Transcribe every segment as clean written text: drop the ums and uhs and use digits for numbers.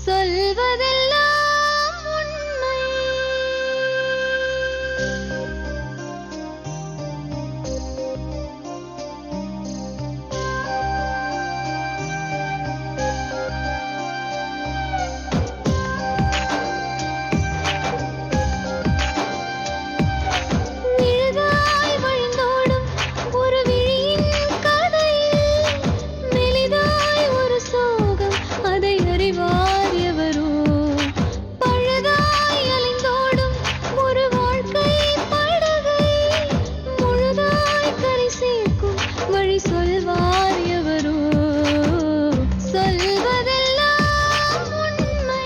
சொல்வதெல்லாம் உண்மை. நிழலாய் வழிந்தோடும் ஒரு விழியின் கதையில் மெலிதாய் ஒரு சோகம், அதை அறிவார் எவரோ. பழுதாய் அலைந்தோடும் ஒரு வாழ்க்கை படகை முழுதாய் கரை சேர்க்கும் வழி சொல்வார் எவரோ. சொல்வதெல்லாம் உண்மை.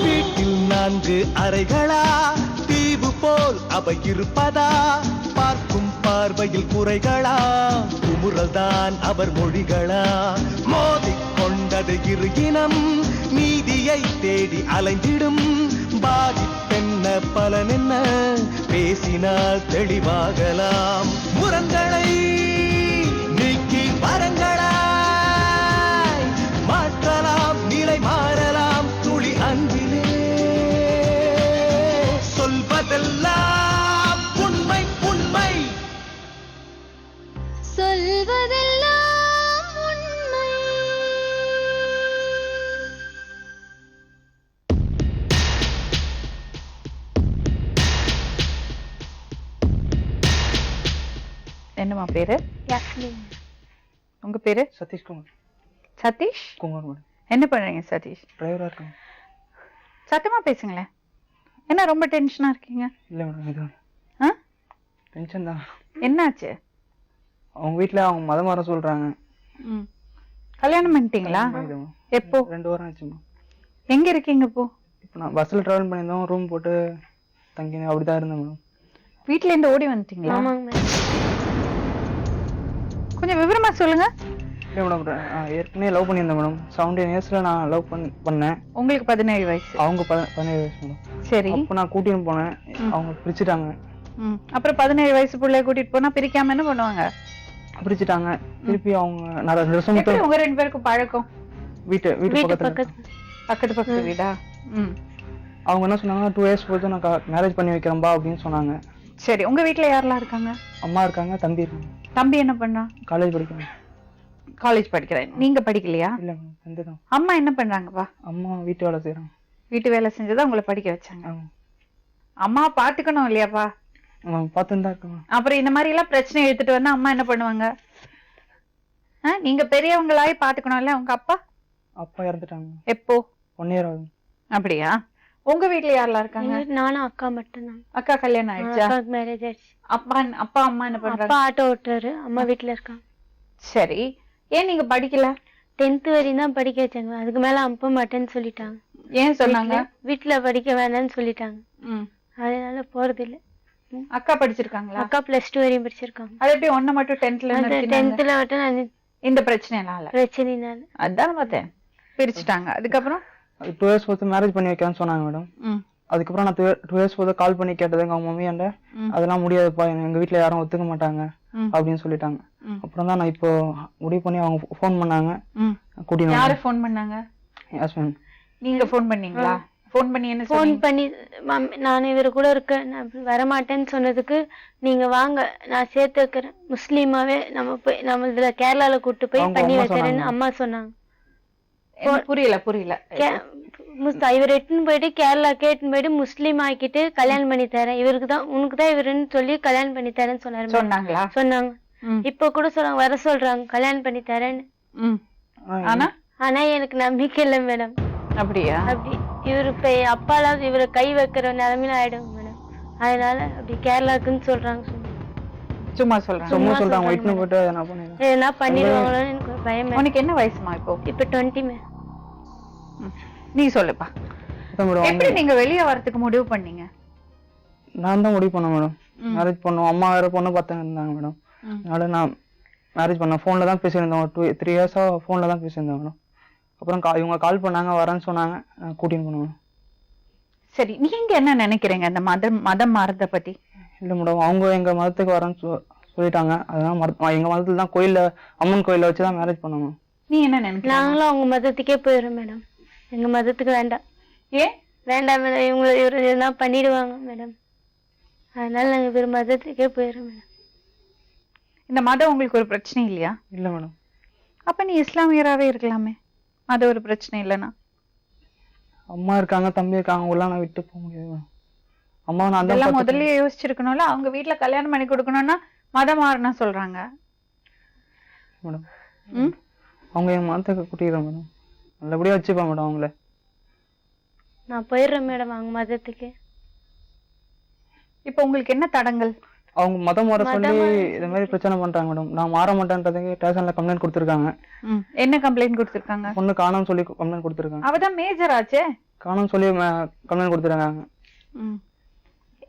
வீட்டில் 4 அறைகளா, தீவு போல் அவை இருப்பதா? பார்க்கும் பார்வையில் குறைகளா, குமுறல்தான் அவர் மொழிகளா? மோதிக் கொண்டது இரு இனம், நீதியை தேடி அலைந்திடும். பாதிப்பென்ன பலனென்ன, பேசினால் தெளிவாகலாம். முரண்களை நீக்கி வரங்களாய் மாற்றலாம், நிலை மாறலாம் துளி அன்பிலே. சொல்வதெல்லாம் உண்மை உண்மை. சொல்வதெல்லாம் உண்மை. என்னம்மா பேரு? யாஸ்மின். உங்க பேரு? சதீஷ்குமார். சதீஷ். குமார் மேடம். என்ன பண்றீங்க சதீஷ்? டிரைவராக இருக்காங்க. சத்தமா பேசுங்களேன். என்ன ரொம்ப டென்ஷனா இருக்கீங்க? இல்லை மேடம், இது ஆ? டென்ஷன் தான். என்னாச்சு? அவங்க வீட்டில் அவங்க மதம் மாற சொல்கிறாங்க. ம். கல்யாணம் பண்ணிட்டீங்களா? எப்போ? 2 வாரம் ஆச்சுமா. எங்க இருக்கீங்க இப்போ? இப்போ நான் பஸ்ஸில் ட்ராவல் பண்ணியிருந்தோம், ரூம் போட்டு தங்கி அப்படி தான் இருந்தேன் மேடம். வீட்ல இருந்து ஓடி வந்துட்டீங்களா? ஆமாங்க மேடம். கொஞ்சம் விவரமா சொல்லுங்க. இல்லை மேடம், ஏற்கனவே லவ் பண்ணியிருந்தேன் மேடம். 17 இயர்ஸில் நான் லவ் பண்ணேன். உங்களுக்கு 17 வயசு. அவங்க 17 வயசு மேடம். சரி. அப்போ நான் கூட்டின்னு போனேன், அவங்க பிரிச்சுட்டாங்க. அப்புறம் 17 வயசு பிள்ளைய கூட்டிட்டு போனா பிரிக்காம என்ன பண்ணுவாங்க? பிரிச்சுட்டாங்க. திருப்பி அவங்க நான் 2 வருஷம் எப்படி உங்க 2 பேருக்கும் பழக்கம்? வீட்டு பக்கத்தில் பக்கத்து வீடா? அவங்க என்ன சொன்னாங்க, 2 இயர்ஸ் பொறுத்து நான் மேரேஜ் பண்ணி வைக்கிறேன்பா அப்படின்னு சொன்னாங்க. சரி. உங்க வீட்ல யாரெல்லாம் இருக்காங்க? அம்மா இருக்காங்க, தம்பி இருக்காங்க. தம்பி என்ன பண்ணா? காலேஜ் படிக்கிறாங்க. காலேஜ் படிக்கிறேன். நீங்க படிக்கலையா? இல்லை மேடம், தம்பி தான். அம்மா என்ன பண்றாங்கப்பா? அம்மா வீட்டு வேலை செய்கிறாங்க. வீட்டு வேலை செஞ்சதா உங்களை படிக்க வச்சாங்க. அம்மா பாத்துக்கணும் இல்லையாப்பா? பார்த்துன்னு தான் இருக்கேன். அப்புறம் இந்த மாதிரி எல்லாம் பிரச்சனை எடுத்துட்டு வந்தா அம்மா என்ன பண்ணுவாங்க? நீங்க பெரியவங்களாய் பாத்துக்கணும்ல. உங்க அப்பா? அப்பா இறந்துட்டாங்க. எப்போ? 1 இயர் ஆகுது. அப்படியா? உங்க வீட்ல யாரெல்லாம் இருக்காங்க? நானும் அக்கா மட்டும்தான். அக்கா கல்யாணம் ஆயிடுச்சா? அக்காவுக்கு மேரேஜ் ஆயிடுச்சு. அப்பா அம்மா என்ன பண்றாங்க? அப்பா ஆட்டோ ஓட்டுறாரு, அம்மா வீட்டுல இருக்காங்க. சரி. ஏன் நீங்க படிக்கல? 10th வரையும் தான் படிக்க வச்சாங்க, அதுக்கு மேல அனுப்ப மாட்டேன்னு சொல்லிட்டாங்க. ஏன் சொன்னாங்க? வீட்டுல படிக்க வேணாம்னு சொல்லிட்டாங்க, அதனால போறது இல்ல. அக்கா படிச்சிருக்காங்களா? அக்கா +2 வரையும் படிச்சிருக்காங்க. அது எப்படி ஒன்ன மட்டும் 10th மட்டும் நான் இந்த பிரச்சனைனால? பிரச்சனைனால அதான் பார்த்தேன், பிரிச்சுட்டாங்க. அதுக்கப்புறம் 2 இயர்ஸ் பொறுத்து மேரேஜ் பண்ணி வைக்கிறேன்னு சொன்னாங்க மேடம். அதுக்கப்புறம் நான் 2 இயர்ஸ் பொறுத்து கால் பண்ணி கேட்டது எங்க மம்மியாண்ட, அதெல்லாம் முடியாதுப்பா, எங்க வீட்டுல யாரும் ஒத்துக்க மாட்டாங்க அப்படின்னு சொல்லிட்டாங்க. அப்புறம் தான் நான் இப்போ முடிவு பண்ணி அவங்க ஃபோன் பண்ணாங்க, கூட்டிட்டு. யாரு ஃபோன் பண்ணாங்க? ஹஸ்பண்ட். நீங்க ஃபோன் பண்ணீங்களா? ஃபோன் பண்ணி என்ன ஃபோன் பண்ணி நான் இவரு கூட இருக்கேன், நான் வரமாட்டேன்னு சொன்னதுக்கு நீங்க வாங்க நான் சேர்த்து வைக்கிறேன், முஸ்லீமாவே நம்ம இதுல கேரளால கூட்டு போய் பண்ணி வைக்கிறேன்னு அம்மா சொன்னாங்க. புரியல. இவர் எட்டுன்னு போயிட்டு கேரளா கேட்டுன்னு போயிட்டு முஸ்லீம் ஆக்கிட்டு கல்யாணம் பண்ணி தரேன், இவருக்கு தான் உனக்கு தான் இவருன்னு சொல்லி கல்யாணம் பண்ணி தரேன்னு சொன்னாங்க. இப்ப கூட சொல்றாங்க, வர சொல்றாங்க கல்யாணம் பண்ணி தரேன்னு. ஆனா எனக்கு நம்பிக்கை இல்லை மேடம். அப்படியா? அப்படி இவரு அப்பாலாம் இவரை கை வைக்கிற நிலைமையில ஆயிடும் மேடம், அதனால அப்படி கேரளாக்குன்னு சொல்றாங்க. சும்மா சொல்றாங்க. என்ன பண்ணிடுவாங்களோன்னு எனக்கு ஒரு பயம். உனக்கு என்ன வயசுமா இப்போ? இப்ப 20 மே. நீ சொல்லுப்பா, எப்படி நீங்க வெளியே வரதுக்கு முடிவு பண்ணீங்க? நான் தான் முடிவு பண்ணேன் மேடம். மேரேஜ் பண்ணோம், அம்மா வேற பொண்ணு பார்த்து இருந்தாங்க மேடம். அதனால நான் மேரேஜ் பண்ணேன். ஃபோன்ல தான் பேசியிருந்தோம், 2-3 இயர்ஸா ஃபோன்ல தான் பேசியிருந்தேன் மேடம். அப்புறம் இவங்க கால் பண்ணாங்க, வரேன்னு சொன்னாங்க, கூட்டின்னு போனோம். சரி, நீங்க என்ன நினைக்கிறீங்க இந்த மதம் மாறத பத்தி? இல்ல மேடம், அவங்க எங்க மதத்துக்கு வரேன்னு சொல்லிட்டாங்க. அதனால எங்க மதத்துல தான் கோயில்ல, அம்மன் கோயில்ல வச்சுதான் மேரேஜ் பண்ணணும். நீ என்ன நினைக்கிற? நாங்களும் அவங்க மதத்துக்கே போயிடுறோம் மேடம். எங்க மதத்துக்கு வேண்டாம். ஏன் வேண்டாம் மேடம், இவரு எதுனா பண்ணிடுவாங்க மேடம். அதனால நாங்க வேற மதத்துக்கே போயிடுறோம் மேடம். இந்த மதம் உங்களுக்கு ஒரு பிரச்சனை இல்லையா? இல்ல மேடம். அப்ப நீ இஸ்லாமியராவே இருக்கலாமே, அது ஒரு பிரச்சனை இல்லைன்னா. அம்மா இருக்காங்க, தம்பி இருக்காங்க, அவங்களாம் நான் விட்டு போக முடியாது மேடம். அம்மா நான் அதெல்லாம் தான் முதல்லயே யோசிச்சிருக்கணும்ல. அவங்க வீட்டுல கல்யாணம் பண்ணி கொடுக்கணும்னா மதம் மாறினா சொல்றாங்க மேடம். ம்? அவங்க என் மதத்துக்கு கூட்டிடுறேன் மேடம். நல்லபடியா வச்சுப்பேன் மேடம் அவங்கள. நான் போயிடுறேன் மேடம் அவங்க மதத்துக்கு. இப்ப உங்களுக்கு என்ன தடங்கள்? அவங்க மதம் மாற சொல்லி இந்த மாதிரி பிரச்சனை பண்றாங்க மேடம். நான் மாற மாட்டேன்றதுக்கு ஸ்டேஷன்ல கம்ப்ளைண்ட் கொடுத்துருக்காங்க. என்ன கம்ப்ளைண்ட் கொடுத்திருக்காங்க? பொண்ணு காணோம்னு சொல்லி கம்ப்ளைண்ட் கொடுத்துருக்காங்க. அவதான் மேஜர் ஆச்சே. காணோம்னு சொல்லி கம்ப்ளைண்ட் கொடுத்துருக்காங்க.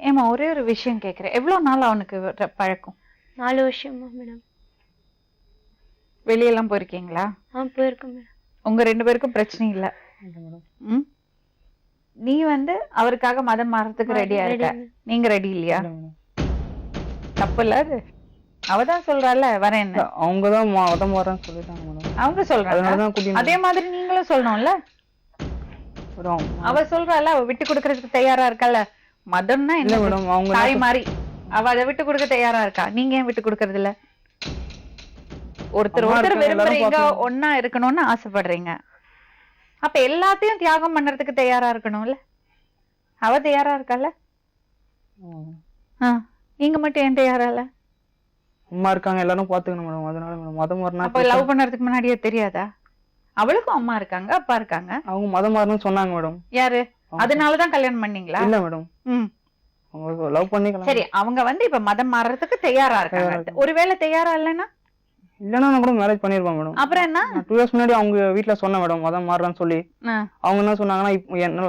ஏமா, ஒரே ஒரு விஷயம் கேக்குறேன். எவ்வளவு நாள் அவனுக்கு பழக்கம்? 4 வருஷமா மேடம். வெளியெல்லாம் போயிருக்கீங்களா? போயிருக்கேன் மேடம். உங்க 2 பேருக்கும் பிரச்சனை இல்ல? ம்? நீ அவருக்காக மதம் மாறதுக்கு ரெடியா இருக்க, நீங்க ரெடி இல்லையா? தப்பு இல்ல அது. அவதான் சொல்றால வரேன். அவங்கதான் மதம் மாறன்னு சொல்லிட்டாங்க மேடம். அவங்க சொல்றாங்க, அதே மாதிரி நீங்களும் சொல்லணும்ல. அவ சொல்றால, அவ விட்டு கொடுக்கறதுக்கு தயாரா இருக்கல. மதம்னா என்ன மேடம்? அவங்க தாய் மாதிரி அவ அதை விட்டு கொடுக்க தயாரா இருக்கா. நீங்க ஏன் விட்டு கொடுக்கறது இல்ல? ஒருத்தர் விரும்புறீங்க, ஒன்னா இருக்கணும்னு ஆசைப்படுறீங்க. அப்ப எல்லாத்தையும் தியாகம் பண்றதுக்கு தயாரா இருக்கணும்ல. அவ தயாரா இருக்கால, நீங்க மட்டும் ஏன் தயாரா இல்ல? அம்மா இருக்காங்க, எல்லாரும் பாத்துக்கணும் மேடம். அதனால மேடம் மதம் மாறினா. அப்ப லவ் பண்றதுக்கு முன்னாடியே தெரியாதா? அவளுக்கும் அம்மா இருக்காங்க, அப்பா இருக்காங்க. அவங்க மதம் மாறணும்னு சொன்னாங்க மேடம். யாரு? அதனாலதான் கல்யாணம் பண்ணீங்களா? இல்ல மேடம், லவ் பண்ணிக்கலாம். சரி, அவங்க இப்ப மதம் மாறதுக்கு தயாரா இருக்காங்க. ஒருவேளை தயாரா இல்லைன்னா நான் கூட மேரேஜ் பண்ணிருப்பேன் மேடம். அப்புறம் என்ன? 2 இயர்ஸ் முன்னாடி அவங்க வீட்டுல சொன்னேன் மேடம் மதம் மாறுறான்னு சொல்லி. அவங்க என்ன சொன்னாங்கன்னா,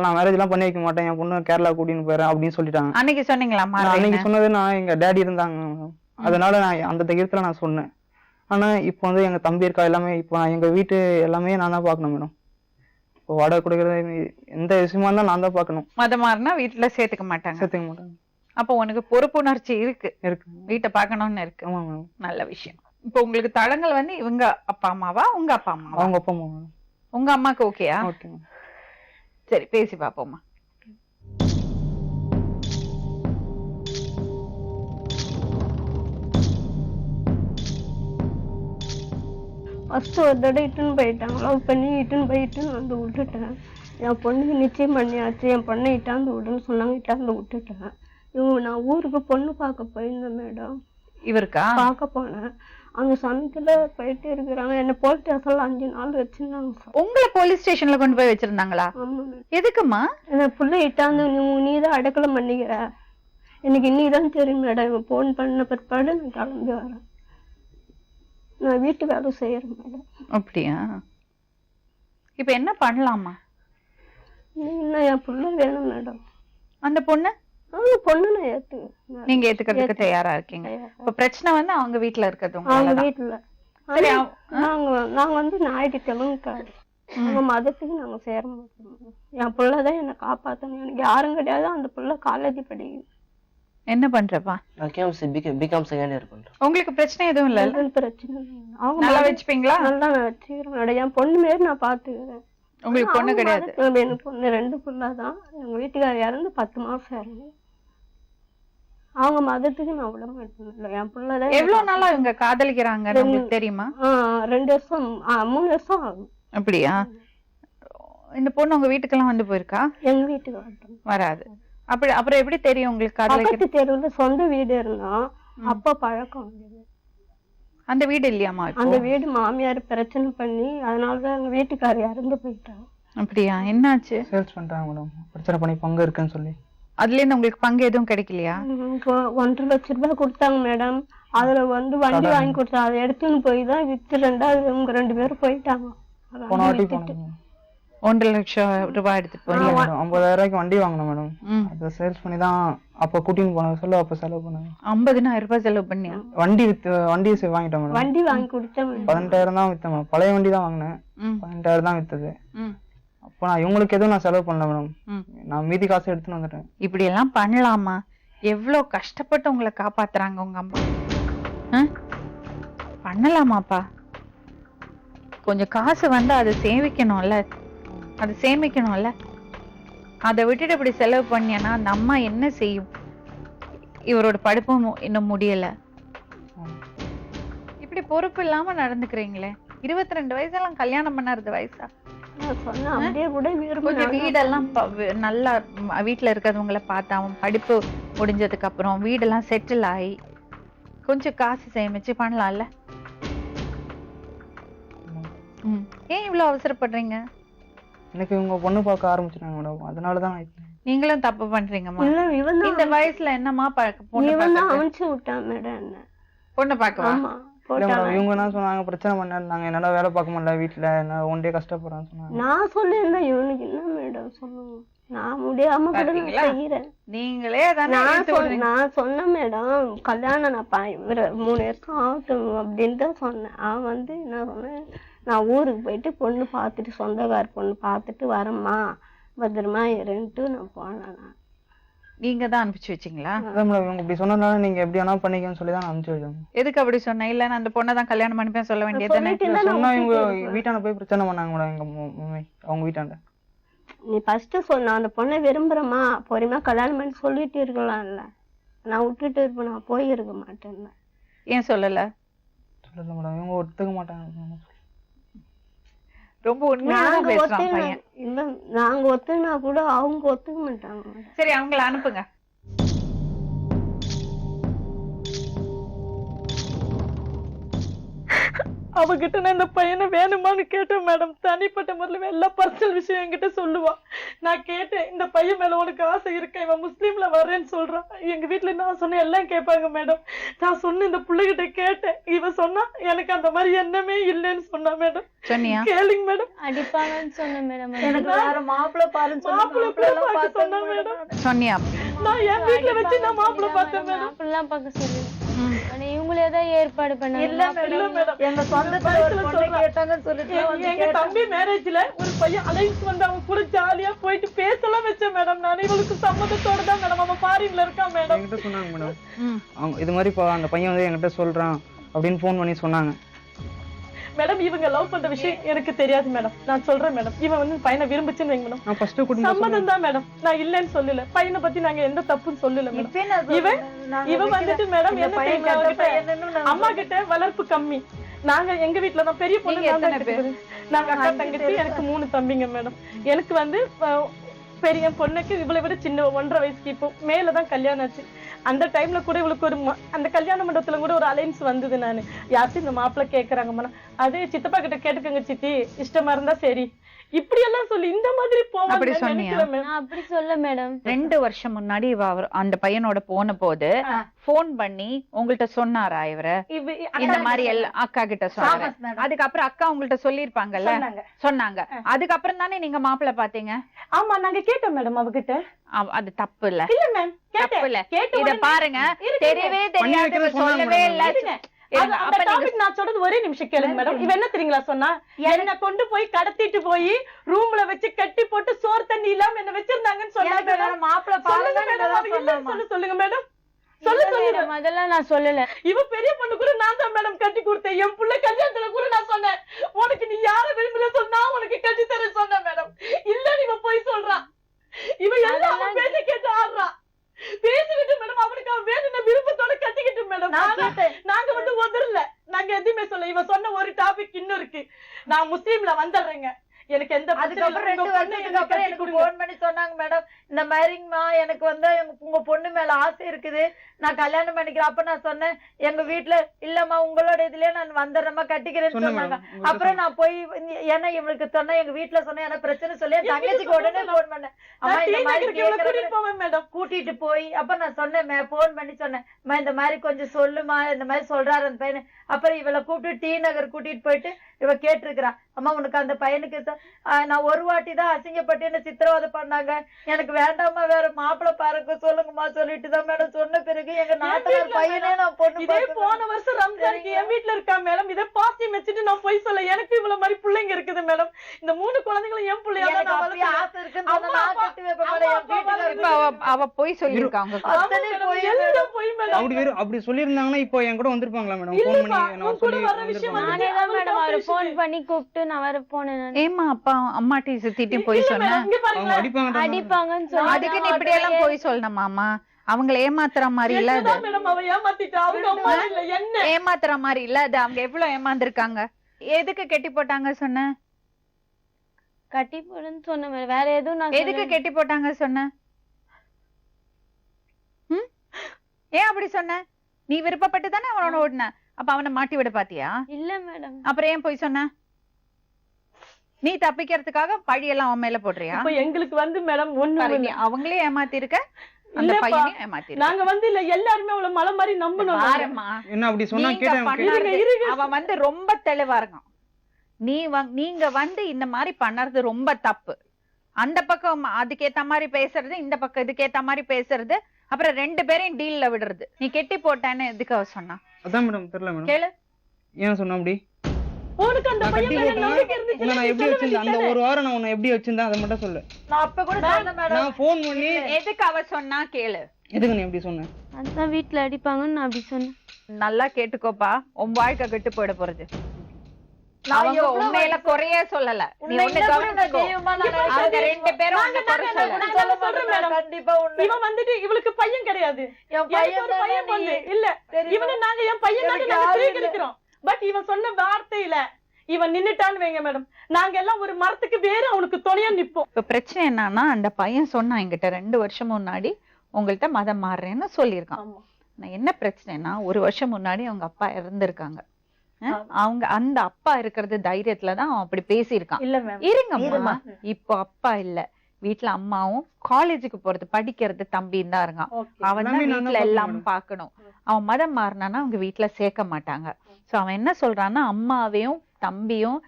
நான் மேரேஜ் எல்லாம் பண்ணி வைக்க மாட்டேன், என் பொண்ணு கேரளா கூட்டின்னு போறேன் அப்படின்னு சொல்லிட்டாங்க. அன்னைக்கு சொன்னீங்களா? அன்னைக்கு சொன்னது நான் எங்க டேடி இருந்தாங்க மேடம். அதனால நான் அந்த தைரியத்துல நான் சொன்னேன். ஆனா இப்ப எங்க தம்பி இருக்கா, எல்லாமே இப்ப எங்க வீட்டு எல்லாமே நான் தான் பாக்கணும் மேடம். இப்போ வாடகை கொடுக்கறது எந்த விஷயமா இருந்தா நான் தான் பாக்கணும். மதம் மாறினா வீட்டுல சேர்த்துக்க மாட்டாங்க. மாட்டாங்க. அப்ப உனக்கு பொறுப்புணர்ச்சி இருக்கு, இருக்கு, வீட்டை பாக்கணும்னு இருக்கு. ஆமா மேடம். நல்ல விஷயம். இப்ப உங்களுக்கு தடங்கள் இவங்க அப்பா அம்மாவா, உங்க அப்பா அம்மாவா? அவங்க அப்பா அம்மா மேடம். உங்க அம்மாக்கு ஓகேயா? Okay ma'am. சரி, பேசி பாப்போம்மா. ஃபர்ஸ்ட் ஒரு தடவை இட்டுன்னு போயிட்டாங்க. லவ் பண்ணி இட்டுன்னு போயிட்டு வந்து விட்டுட்டேன். என் பொண்ணுக்கு நிச்சயம் பண்ணியாச்சு, என் பொண்ணை இட்டாந்து விடுன்னு சொன்னாங்க, இட்டாந்து விட்டுட்டேன். நான் ஊருக்கு பொண்ணு பார்க்க போயிருந்தேன் மேடம். இவருக்கா பார்க்க போனேன். அங்க சமயத்துல போயிட்டு இருக்கிறாங்க. என்ன போலீஸ் ஸ்டேஷன்ல 5 நாள் வச்சிருந்தாங்க. உங்களை போலீஸ் ஸ்டேஷன்ல கொண்டு போய் வச்சிருந்தாங்களா? ஆமா. எதுக்குமா? என் புள்ள இட்டாந்து நீதான் அடக்கலம் பண்ணிக்கிற. எனக்கு இன்னிதான் தெரியும் மேடம். இவன் போன் பண்ண பிற்பாடு நான் கிளம்பி வரேன். நான் வீட்டு வேலை செய்யறேன் மேடம். அப்படியா? இப்ப என்ன பண்ணலாமா? இன்னும் என் புள்ள வேணும் மேடம். அந்த பொண்ணு? அந்த பொண்ணு நான் ஏத்துக்கிறேன். நீங்க ஏத்துக்கிறதுக்கு தயாரா இருக்கீங்க? இப்ப பிரச்சனை அவங்க வீட்டுல இருக்கிறது. அவங்க வீட்டுல நாங்க ஞாயிற்றுக்கிழமை அவங்க மதத்துக்கு நாங்க சேர மாட்டோம். என் பிள்ளைதான் என்னை காப்பாத்தணும். எனக்கு யாரும் கிடையாது. அந்த பிள்ளை காலேஜ் படிக்குது. என்ன பண்றப்பா? பிகாம் செகண்ட் இயர் பண்றேன். உங்களுக்கு பிரச்சனை எதுவும் இல்ல? பிரச்சனை அவங்க நல்லா வச்சுப்பீங்களா? நல்லா நான் வச்சுக்கிறேன். என் பொண்ணு மாரி நான் பாத்துக்கிறேன். உங்களுக்கு பொண்ணு கிடையாது? எனக்கு பொண்ணு 2 பிள்ளைதான். எங்க வீட்டுக்காரர் இறந்து 10 மாசம் இறந்து. அவங்க மதத்துக்கு நான் விட மாட்டேன். என் பிள்ளைதான். எவ்வளவு நாளா இவங்க காதலிக்கிறாங்க உங்களுக்கு தெரியுமா? 2 வருஷம் 3 வருஷம் ஆகும். அப்படியா? இந்த பொண்ணு உங்க வீட்டுக்கெல்லாம் வந்து போயிருக்கா? எங்க வீட்டுக்கு வராது. அப்புறம் எப்படி தெரியும் உங்களுக்கு காதலிக்க? பக்கத்து தெருவுல சொந்த வீடு இருந்தோம். அப்ப பழக்கம். அந்த வீடு இல்லையாமா? அந்த வீடு மாமியார் பிரச்சனை பண்ணி அதனாலதான் எங்க வீட்டுக்காரர் இறந்து போயிட்டாங்க. அப்படியா? என்னாச்சு? சேல்ஸ் பண்றாங்க மேடம். பிரச்சனை பண்ணி பங்கு இருக்குன்னு சொல்லி. அதுல இருந்து உங்களுக்கு பங்கு எதுவும் கிடைக்கலையா? 1.5 லட்சம் ரூபாய் கொடுத்தாங்க மேடம். அதுல வண்டி வாங்கி கொடுத்தா அதை எடுத்துன்னு போய் தான் வித்து 2வது இவங்க 2 பேரும் போயிட்டாங்க. 1.5 லட்சம் ரூபாய் எடுத்துட்டு போனீங்க? 50,000 ரூபாய்க்கு வண்டி வாங்கணும் மேடம். அதை சேல்ஸ் பண்ணி தான் அப்ப கூட்டின்னு போனாங்க. சொல்ல அப்ப செலவு பண்ணாங்க. 50,000 ரூபாய் செலவு பண்ணியா? வண்டி வாங்கிட்டேன் மேடம். வண்டி வாங்கி கொடுத்தேன். 18,000 தான் வித்தேன் மேடம். பழைய வண்டி தான் வாங்கினேன். 18,000 தான் வித்தது. அப்போ நான் இவங்களுக்கு எதுவும் நான் செலவு பண்ணல மேடம். ம். நான் மீதி காசு எடுத்துன்னு வந்துட்டேன். இப்படி எல்லாம் பண்ணலாமா? எவ்வளோ கஷ்டப்பட்டு உங்களை காப்பாத்துறாங்க உங்க அம்மா. பண்ணலாமாப்பா? கொஞ்சம் காசு வந்து அதை சேமிக்கணும்ல, அது சேமிக்கணும்ல. அதை விட்டுட்டு இப்படி செலவு பண்ணியன்னா அந்த அம்மா என்ன செய்யும்? இவரோட படிப்பும் இன்னும் முடியல. இப்படி பொறுப்பு இல்லாம நடந்துக்கிறீங்களே. 22 வயசெல்லாம் கல்யாணம் பண்ணாத வயசா? நான் சொன்னேன் அப்படியே கூட கொஞ்சம் வீடெல்லாம் நல்லா வீட்டுல இருக்கிறவங்கள பார்த்தா அவன் படிப்பு முடிஞ்சதுக்கு அப்புறம் வீடெல்லாம் செட்டில் ஆகி கொஞ்சம் காசு சேமிச்சு பண்ணலாம்ல. ஏன் இவ்வளவு அவசரப்படுறீங்க? எனக்கு இவங்க பொண்ணு பார்க்க ஆரம்பிச்சிட்டாங்க மேடம், அதனாலதான் நீங்களும் தப்பு பண்றீங்கம்மா. இல்ல இவன் இந்த வயசுல என்னம்மா இவன் தான் அனுப்பிச்சு விட்டான் மேடம் என்ன பொண்ணு பார்க்கவா? ஆமா இல்ல மேடம், இவங்க என்ன சொன்னாங்க, பிரச்சனை பண்ணாங்க, என்னால வேலை பார்க்க முடியல வீட்டுல, நான் ஒன் டே கஷ்டப்படுறேன்னு சொன்னாங்க. நான் சொல்லியிருந்தேன் இவனுக்கு என்ன மேடம் சொல்லுவோம், நான் முடியாம கூட பாத்தீங்களா? நான் செய்யறேன். நீங்களே நான் சொன்னேன் மேடம் கல்யாணம் நான் இவர 3 வருஷம் ஆகட்டும் அப்படின்னு தான் சொன்னேன். அவன் வந்து என்ன சொன்னேன், நான் ஊருக்கு போயிட்டு பொண்ணு பார்த்துட்டு சொந்தக்கார பொண்ணு பார்த்துட்டு வரேம்மா பத்திரமா இருன்ட்டு நான் போனேன். நீங்க தான் அனுப்பிச்சு வச்சீங்களா? அதான் மேடம், இவங்க இப்படி சொன்னதுனால நீங்க எப்படி வேணா பண்ணிக்கன்னு சொல்லி தான் நான் அனுப்பிச்சு வச்சேன். எதுக்கு அப்படி சொன்னேன்? இல்ல நான் அந்த பொண்ணை தான் கல்யாணம் பண்ணிப்பேன் சொல்ல வேண்டியதுதானே? சொன்னா இவங்க வீட்டாண்ட போய் பிரச்சனை பண்ணாங்க மேடம், எங்க மம்மி அவங்க வீட்டாண்ட. நீ ஃபர்ஸ்ட் சொன்ன அந்த பொண்ணை விரும்புறமா பொறுமையா கல்யாணம் பண்ணி சொல்லிட்டு இருக்கலாம்ல, நான் விட்டுட்டு இருப்பேன், நான் போயிருக்க மாட்டேன். ஏன் சொல்லல? சொல்லல மேடம், இவங்க ஒத்துக்க மாட்டாங்க. ரொம்ப உண்மையாக பேசுறான் பையன். இல்ல நாங்க ஒத்துனா கூட அவங்க ஒத்துக்க மாட்டாங்க. சரி அவங்கள அனுப்புங்க. அவகிட்ட நான் இந்த பையனை வேணுமான்னு கேட்டேன் மேடம். தனிப்பட்ட முறையில எல்லா பர்சனல் விஷயம் என்கிட்ட சொல்லுவான். நான் கேட்டேன், இந்த பையன் மேல உனக்கு ஆசை இருக்கா, இவன் முஸ்லீம்ல வர்றேன்னு சொல்றான். எங்க வீட்டுல நான் சொன்ன எல்லாம் கேட்பாங்க மேடம். நான் சொன்ன இந்த பிள்ளைகிட்ட கேட்டேன், இவன் சொன்னா எனக்கு அந்த மாதிரி எண்ணமே இல்லைன்னு சொன்னா மேடம். சொன்னியா? கேளுங்க மேடம். அடிப்பாங்கன்னு சொன்னேன் மேடம். எனக்கு வேற மாப்பிள்ளை பாருன்னு சொன்னா மேடம். சொன்னியா? நான் என் வீட்டுல வச்சு நான் மாப்பிள்ளை பார்த்தேன் மேடம். அப்படிலாம் பார்க்க சொல்லி ஆனா இவங்களே தான் ஏற்பாடு பண்ணாங்க. இல்ல மேடம், எங்க சொந்தத்துல ஒரு பொண்ணு கேட்டாங்கன்னு சொல்லிட்டு எங்க தம்பி மேரேஜ்ல ஒரு பையன் அலைன்ஸ் வந்து அவன் கூட ஜாலியா போயிட்டு பேசலாம் வச்சேன் மேடம். நான் இவளுக்கு சம்மதத்தோட தான் மேடம், அவன் ஃபாரின்ல இருக்கான் மேடம். என்கிட்ட சொன்னாங்க மேடம், அவங்க இது மாதிரி அந்த பையன் வந்து என்கிட்ட சொல்றான் அப்படின்னு போன் பண்ணி சொன்னாங்க மேடம். இவங்க லவ் பண்ற விஷயம் எனக்கு தெரியாது மேடம். நான் சொல்றேன் மேடம், இவன் வந்து பையனை விரும்பிச்சுன்னு வைங்க மேடம். நான் ஃபர்ஸ்ட் கூட சம்மதம் தான் மேடம், நான் இல்லன்னு சொல்லல. பையனை பத்தி நாங்க எந்த தப்புன்னு சொல்லல மேடம். இவன் வந்துட்டு மேடம் என்ன தெரியுமா, அம்மா கிட்ட வளர்ப்பு கம்மி. நாங்க எங்க வீட்டுல தான் பெரிய பொண்ணு, நாங்க அக்கா தங்கச்சி, எனக்கு 3 தம்பிங்க மேடம். எனக்கு வந்து பெரிய பொண்ணுக்கு இவளை விட சின்ன 1.5 வயசுக்கு இப்போ மேலதான் கல்யாணம் ஆச்சு. அந்த டைம்ல கூட இவளுக்கு ஒரு அந்த கல்யாண மண்டபத்துல கூட ஒரு அலைன்ஸ் வந்தது. நானு யாரும் இந்த மாப்பிள்ளை கேக்குறாங்கம்மா, அதே சித்தப்பா கிட்ட கேட்டுக்கங்க சித்தி, இஷ்டமா இருந்தா சரி, இப்படி எல்லாம் சொல்லி இந்த மாதிரி போவாங்க. அப்படி சொல்ல மேடம். 2 வருஷம் முன்னாடி அந்த பையனோட போன போது போன் பண்ணி உங்கள்ட்ட சொன்னாரா இவரு இந்த மாதிரி எல்லாம் அக்கா கிட்ட சொன்னாங்க? அதுக்கப்புறம் அக்கா உங்கள்ட்ட சொல்லிருப்பாங்கல்ல? சொன்னாங்க. அதுக்கப்புறம் தானே நீங்க மாப்பிள்ளை பாத்தீங்க? ஆமா, நாங்க கேட்டோம் மேடம் அவகிட்ட. அது தப்பு இல்ல, இல்ல மேம், தப்பு இல்ல. இத பாருங்க, தெரியவே தெரியாது, சொல்லவே இல்ல. நான் சொல்றது ஒரே நிமிஷம் கேளுங்க மேடம். இவ என்ன தெரியுங்களா சொன்னா, என்ன கொண்டு போய் கடத்திட்டு போய் ரூம்ல வச்சு கட்டி போட்டு சோறு தண்ணி இல்லாம என்ன வச்சிருந்தாங்கன்னு சொன்னாங்க. சொல்லுங்க மேடம், சொல்லுங்க. அதெல்லாம் நான் சொல்லல. இவ பெரிய பொண்ணு கூட நான் தான் மேடம் கட்டி கொடுத்தேன். என் புள்ள கல்யாணத்துல கூட நான் சொன்னேன், உனக்கு நீ யார விரும்பல சொன்னா உனக்கு கட்டி தர சொன்ன மேடம். இல்ல இவ போய் சொல்றான். இவ எல்லாம் பேச கேட்டு ஆடுறா. பேசிக்கிட்டு மேடம் அவனுக்கு அவன் வேணும்ன விருப்பத்தோட கட்டிக்கிட்டு மேடம். நாங்க வந்து ஒதுரல, நாங்க எதுவுமே சொல்ல. இவ சொன்ன ஒரு டாபிக் இன்னும் இருக்கு, நான் முஸ்லீம்ல வந்துடுறேங்க, எனக்கு எந்த. அதுக்கப்புறம் 2 வருஷத்துக்கு அப்புறம் எனக்கு போன் பண்ணி சொன்னாங்க மேடம், இந்த மாதிரிங்கம்மா எனக்கு வந்து உங்க பொண்ணு மேல ஆசை இருக்குது, நான் கல்யாணம் பண்ணிக்கிறேன். அப்ப நான் சொன்னேன் எங்க வீட்டுல, இல்லம்மா உங்களோட இதுலயே நான் வந்துடுறேம்மா கட்டிக்கிறேன்னு சொன்னாங்க. அப்புறம் நான் போய் ஏன்னா இவளுக்கு சொன்ன எங்க வீட்டுல சொன்னேன், எனக்கு பிரச்சனை சொல்லி என் தங்கச்சிக்கு உடனே போன் பண்ணேன், அம்மா இந்த மாதிரி மேடம் கூட்டிட்டு போய். அப்ப நான் சொன்னேன், போன் பண்ணி சொன்னேன், இந்த மாதிரி கொஞ்சம் சொல்லுமா, இந்த மாதிரி சொல்றாரு அந்த பையனு. அப்புறம் இவளை கூப்பிட்டு டி நகர் கூட்டிட்டு போயிட்டு இவ கேட்டிருக்கிறான், அம்மா உனக்கு அந்த பையனுக்கு நான் ஒரு வாட்டி தான் அசிங்கப்பட்டு என்ன சித்திரவதை பண்ணாங்க, எனக்கு வேற வேண்டாமா வேற மாப்பிள்ளை பாருங்க சொல்லுங்கம்மா சொல்லிட்டு தான் மேடம் சொன்ன பிறகு எங்க நாட்டுல பையனே நான் பொண்ணு இதே போன வருஷம் ரம்ஜானுக்கு என் வீட்டுல இருக்கா மேடம், இதை பாசியம் வச்சுட்டு நான் போய் சொல்ல எனக்கு இவ்வளவு மாதிரி பிள்ளைங்க இருக்குது மேடம். இந்த 3 குழந்தைங்களும் என் பிள்ளையா தான் நான் வளர்க்கிறேன். ஆசை இருக்குன்னு நான் கட்டி வைப்பேன் மேடம். என் வீட்டுல இப்ப அவ போய் சொல்லிருக்கா அவங்க அத்தனை போய் மேடம். அப்படி சொல்லியிருந்தாங்கன்னா இப்போ என் கூட வந்திருப்பாங்களா மேடம்? ஃபோன் பண்ணி நான் சொல்லி நானே தான் மேடம் அவரை ஃபோன் பண்ணி கூப்பிட்டு நான் வர போனேன். ஏமா அப்பா அம்மாட்டி திட்டிட்டு போய் சொன்னேன் அவங்க அடிப்பாங்க அடிப்பாங்கன்னு சொல்லி அதுக்கு நீ இப்படி எல்லாம் போய் சொல்லணுமாமா? அவங்கள ஏமாத்துற மாதிரி இல்ல அது, மேடம் அவ ஏமாத்திட்டா. அவங்க அம்மா இல்ல என்ன ஏமாத்துற மாதிரி இல்ல அது. அவங்க எவ்வளவு ஏமாந்துருக்காங்க. எதுக்கு கெட்டி போட்டாங்க சொன்ன? கட்டி போடுன்னு சொன்னேன், வேற எதுவும் நான் எதுக்கு கெட்டி போட்டாங்க சொன்ன? ஏன் அப்படி சொன்ன? நீ விருப்பப்பட்டு தானே அவனோட ஓடுன. அப்ப அவனை மாட்டி விட பாத்தியா? இல்ல மேடம். அப்புறம் ஏன் போய் சொன்ன? நீ தப்பிக்கிறதுக்காக பழியெல்லாம் அவன் மேல போடுறியா? அப்ப எங்களுக்கு வந்து மேடம் ஒண்ணு நீ அவங்களே ஏமாத்தி இருக்க, அந்த பையனையும் ஏமாத்தி இருக்க. நாங்க வந்து இல்ல எல்லாருமே அவள மலை மாதிரி நம்பணும். பாரும்மா, என்ன அப்படி சொன்னா நீங்க கேட்டேன். பண்ணாரு, அவன் வந்து ரொம்ப தெளிவா இருக்கான். நீங்க வந்து இந்த மாதிரி பண்ணறது ரொம்ப தப்பு. அந்த பக்கம் அதுக்கேத்த மாதிரி பேசுறது, இந்த பக்கம் இதுக்கேத்த மாதிரி பேசுறது, அப்புறம் 2 பேரையும் டீல்ல விடுறது. நீ கெட்டி போட்டான்னு எதுக்கு அவ சொன்னா? அதான் மேடம் தெரியல மேடம். கேளு. ஏன் சொன்ன அப்படி? உனக்கு அந்த பையன் மேல நம்பிக்கை இருந்துச்சு. நான் எப்படி வச்சிருந்தேன் அந்த ஒரு வாரம் நான் உன்னை எப்படி வச்சிருந்தேன் அதை மட்டும் சொல்லு. நான் அப்ப கூட சொன்னேன் மேடம். நான் ஃபோன் பண்ணி எதுக்கு அவ சொன்னா கேளு. எதுக்கு நீ எப்படி சொன்ன? அதான் வீட்டுல அடிப்பாங்கன்னு நான் அப்படி சொன்னேன். நல்லா கேட்டுக்கோப்பா, உன் வாழ்க்கை கெட்டு போயிட போறது. அவங்க உண்மையில குறைய சொல்லல. நீ ஒண்ணு கவனிச்சுக்கோ, அவங்க 2 பேரும் உன்னை குறை சொல்லல. கண்டிப்பா உண்மை. இவன் வந்துட்டு இவளுக்கு பையன் கிடையாது. என் எனக்கு ஒரு பையன் பொண்ணு இல்ல. இவனை நாங்க என் பையன் நாங்க ஸ்வீகரிக்கிறோம். பட் இவன் சொன்ன வார்த்தையில இவன் நின்னுட்டான்னு வைங்க மேடம், நாங்க எல்லாம் ஒரு மரத்துக்கு வேற அவனுக்கு துணையா நிப்போம். இப்ப பிரச்சனை என்னன்னா, அந்த பையன் சொன்னா என்கிட்ட 2 வருஷம் முன்னாடி உங்கள்ட்ட மதம் மாறுறேன்னு சொல்லியிருக்கான். நான் என்ன பிரச்சனைனா, 1 வருஷம் முன்னாடி அவங்க அப்பா இறந்திருக்காங்க. அவங்க அந்த அப்பா இருக்கிறது தைரியத்துலதான் அவன் அப்படி பேசியிருக்கான். இல்ல மேம் இருங்கம்மா, இப்போ அப்பா இல்ல, வீட்டுல அம்மாவும் காலேஜுக்கு போறது படிக்கிறது தம்பியும் தான் இருக்கான். அவன் தான் வீட்டுல எல்லாம் பாக்கணும். அவன் மதம் மாறினானா அவங்க வீட்டுல சேர்க்க மாட்டாங்க. சோ அவன் என்ன சொல்றான்னா, அம்மாவையும் தம்பியும்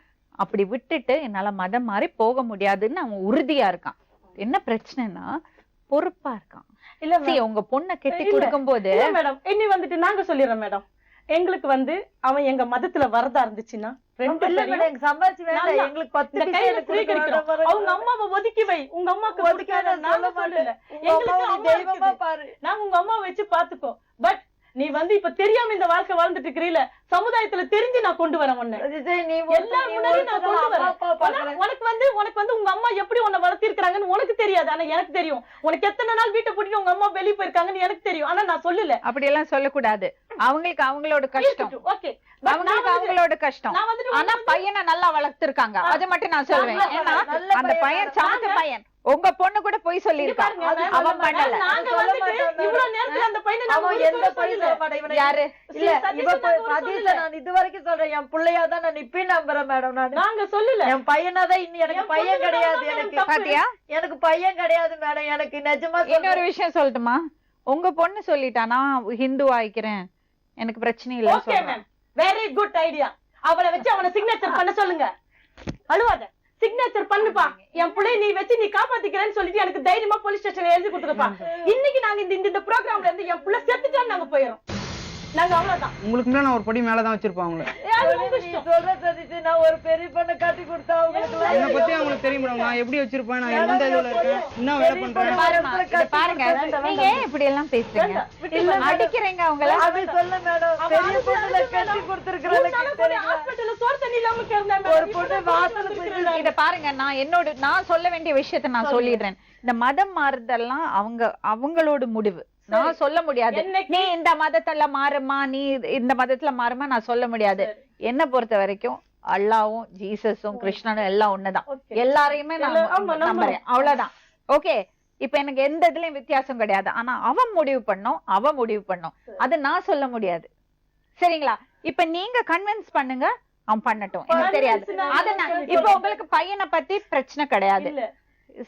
அப்படி விட்டுட்டு என்னால மதம் மாறி போக முடியாதுன்னு அவன் உறுதியா இருக்கான். என்ன பிரச்சனைனா, பொறுப்பா இருக்கான். இல்ல உங்க பொண்ணை கெட்டி கொடுக்கும் போது மேடம் இனி வந்துட்டு நாங்க சொல்லிடுறோம் மேடம், எங்களுக்கு வந்து அவன் எங்க மதத்துல வரதா இருந்துச்சுன்னா 2 பேரையும் சம்பாதிச்சு வேண்டாம், நல்லா. எங்களுக்கு 10 இந்த கையில ஸ்வீகரிக்கிறோம். அவங்க அம்மாவை ஒதுக்கி வை, உங்க அம்மாக்கு ஒதுக்காத நாங்க சொல்லல. எங்களுக்கு அம்மா இருக்குது. நாங்க உங்க அம்மாவை வச்சு பாத்துக்கோ. பட் நீ வந்து இப்ப தெரியாம இந்த வாழ்க்கை வாழ்ந்துட்டு இருக்கிறீல, சமுதாயத்துல தெரிஞ்சு நான் கொண்டு வரேன் உன்னை. எல்லாரும் முன்னாடி நான் கொண்டு வரேன். உனக்கு வந்து உங்க அம்மா எப்படி உன்னை வளர்த்திருக்காங்கன்னு உனக்கு தெரியாது, ஆனா எனக்கு தெரியும். உனக்கு எத்தனை நாள் வீட்டை பூட்டி உங்க அம்மா வெளியே போயிருக்காங்கன்னு எனக்கு தெரியும், ஆனா நான் சொல்லல. அப்படி எல்லாம் சொல்லக்கூடாது. அவங்களுக்கு அவங்களோட கஷ்டம், ஓகே அவங்களுக்கு அவங்களோட கஷ்டம். நான் வந்துட்டு ஆனா பையனை நல்லா வளர்த்திருக்காங்க, அது மட்டும் நான் சொல்றேன். ஏன்னா அந்த பையன் சமத்து பையன். உங்க பொண்ணு கூட போய் சொல்லிருக்கான், அவன் பண்ணல. நாங்க வந்துட்டு இவ்வளவு நேரத்துல அந்த பையனை நாம எந்த பையன் யாரு இல்ல இவ சதீஷ நான் இதுவரைக்கும் சொல்றேன், என் பிள்ளையா தான் நான் இப்ப நம்புறேன் மேடம். நாங்க சொல்லல என் பையனா தான். இன்னும் எனக்கு பையன் கிடையாது. எனக்கு பாத்தியா, எனக்கு பையன் கிடையாது மேடம். எனக்கு நிஜமா இன்னொரு விஷயம் சொல்லட்டுமா? உங்க பொண்ணு சொல்லிட்டா நான் ஹிந்து ஆயிக்கிறேன், எனக்கு பிரச்சனை இல்ல okay ma'am, very good idea. அவளை வச்சு அவனை சிக்னேச்சர் பண்ண சொல்லுங்க. அழுவாத, சிக்னேச்சர் பண்ணுப்பா. என் பிள்ளை நீ வச்சு நீ காப்பாத்திக்கிறேன்னு சொல்லிட்டு எனக்கு தைரியமா போலீஸ் ஸ்டேஷன்ல எழுதி கொடுத்துருப்பா. இன்னைக்கு நாங்க இந்த ப்ரோக்ராம்ல இருந்து என் பிள்ளை செத்துட்டான்னு நாங்க போயிடும். நாங்க அவ்வளவுதான். உங்களுக்கு முன்னாடி நான் ஒரு படி மேலதான் வச்சிருப்பேன் அவங்கள. சொல்ற சதீஷ், நான் ஒரு பெரிய பொண்ணை காட்டி கொடுத்தா உங்களுக்கு என்னை பத்தி அவங்களுக்கு தெரியும் மேடம். நான் எப்படி வச்சிருப்பேன், நான் எந்த இதுல இருக்கேன், என்ன வேலை பண்றேன். பாருங்க, நீங்க ஏன் இப்படி எல்லாம் பேசுறீங்க? அடிக்கிறீங்க அவங்கள. அது சொல்ல மேடம், பெரிய பொண்ணுல கட்டி கொடுத்திருக்கிறேன். ஹாஸ்பிடல்ல சோறு தண்ணி இல்லாம கேர்ந்தேன். ஒரு பொண்ணு வாசல் இத பாருங்க, நான் சொல்ல வேண்டிய விஷயத்த நான் சொல்லிடுறேன். இந்த மதம் மாறுதெல்லாம் அவங்களோட முடிவு, நான் சொல்ல முடியாது. நீ இந்த மதத்துல மாறுமா, நீ இந்த மதத்துல மாறுமா நான் சொல்ல முடியாது. என்ன பொறுத்த வரைக்கும் அல்லாவும் ஜீசஸும் கிருஷ்ணனும் எல்லாம் ஒண்ணுதான். எல்லாரையுமே நான் நம்புறேன், அவ்வளவுதான். ஓகே, இப்ப எனக்கு எந்த இதுலயும் வித்தியாசம் கிடையாது. ஆனா அவன் முடிவு பண்ணும், அது நான் சொல்ல முடியாது. சரிங்களா? இப்ப நீங்க கன்வின்ஸ் பண்ணுங்க, அவன் பண்ணட்டும், எனக்கு தெரியாது. அது இப்ப உங்களுக்கு பையனை பத்தி பிரச்சனை கிடையாது,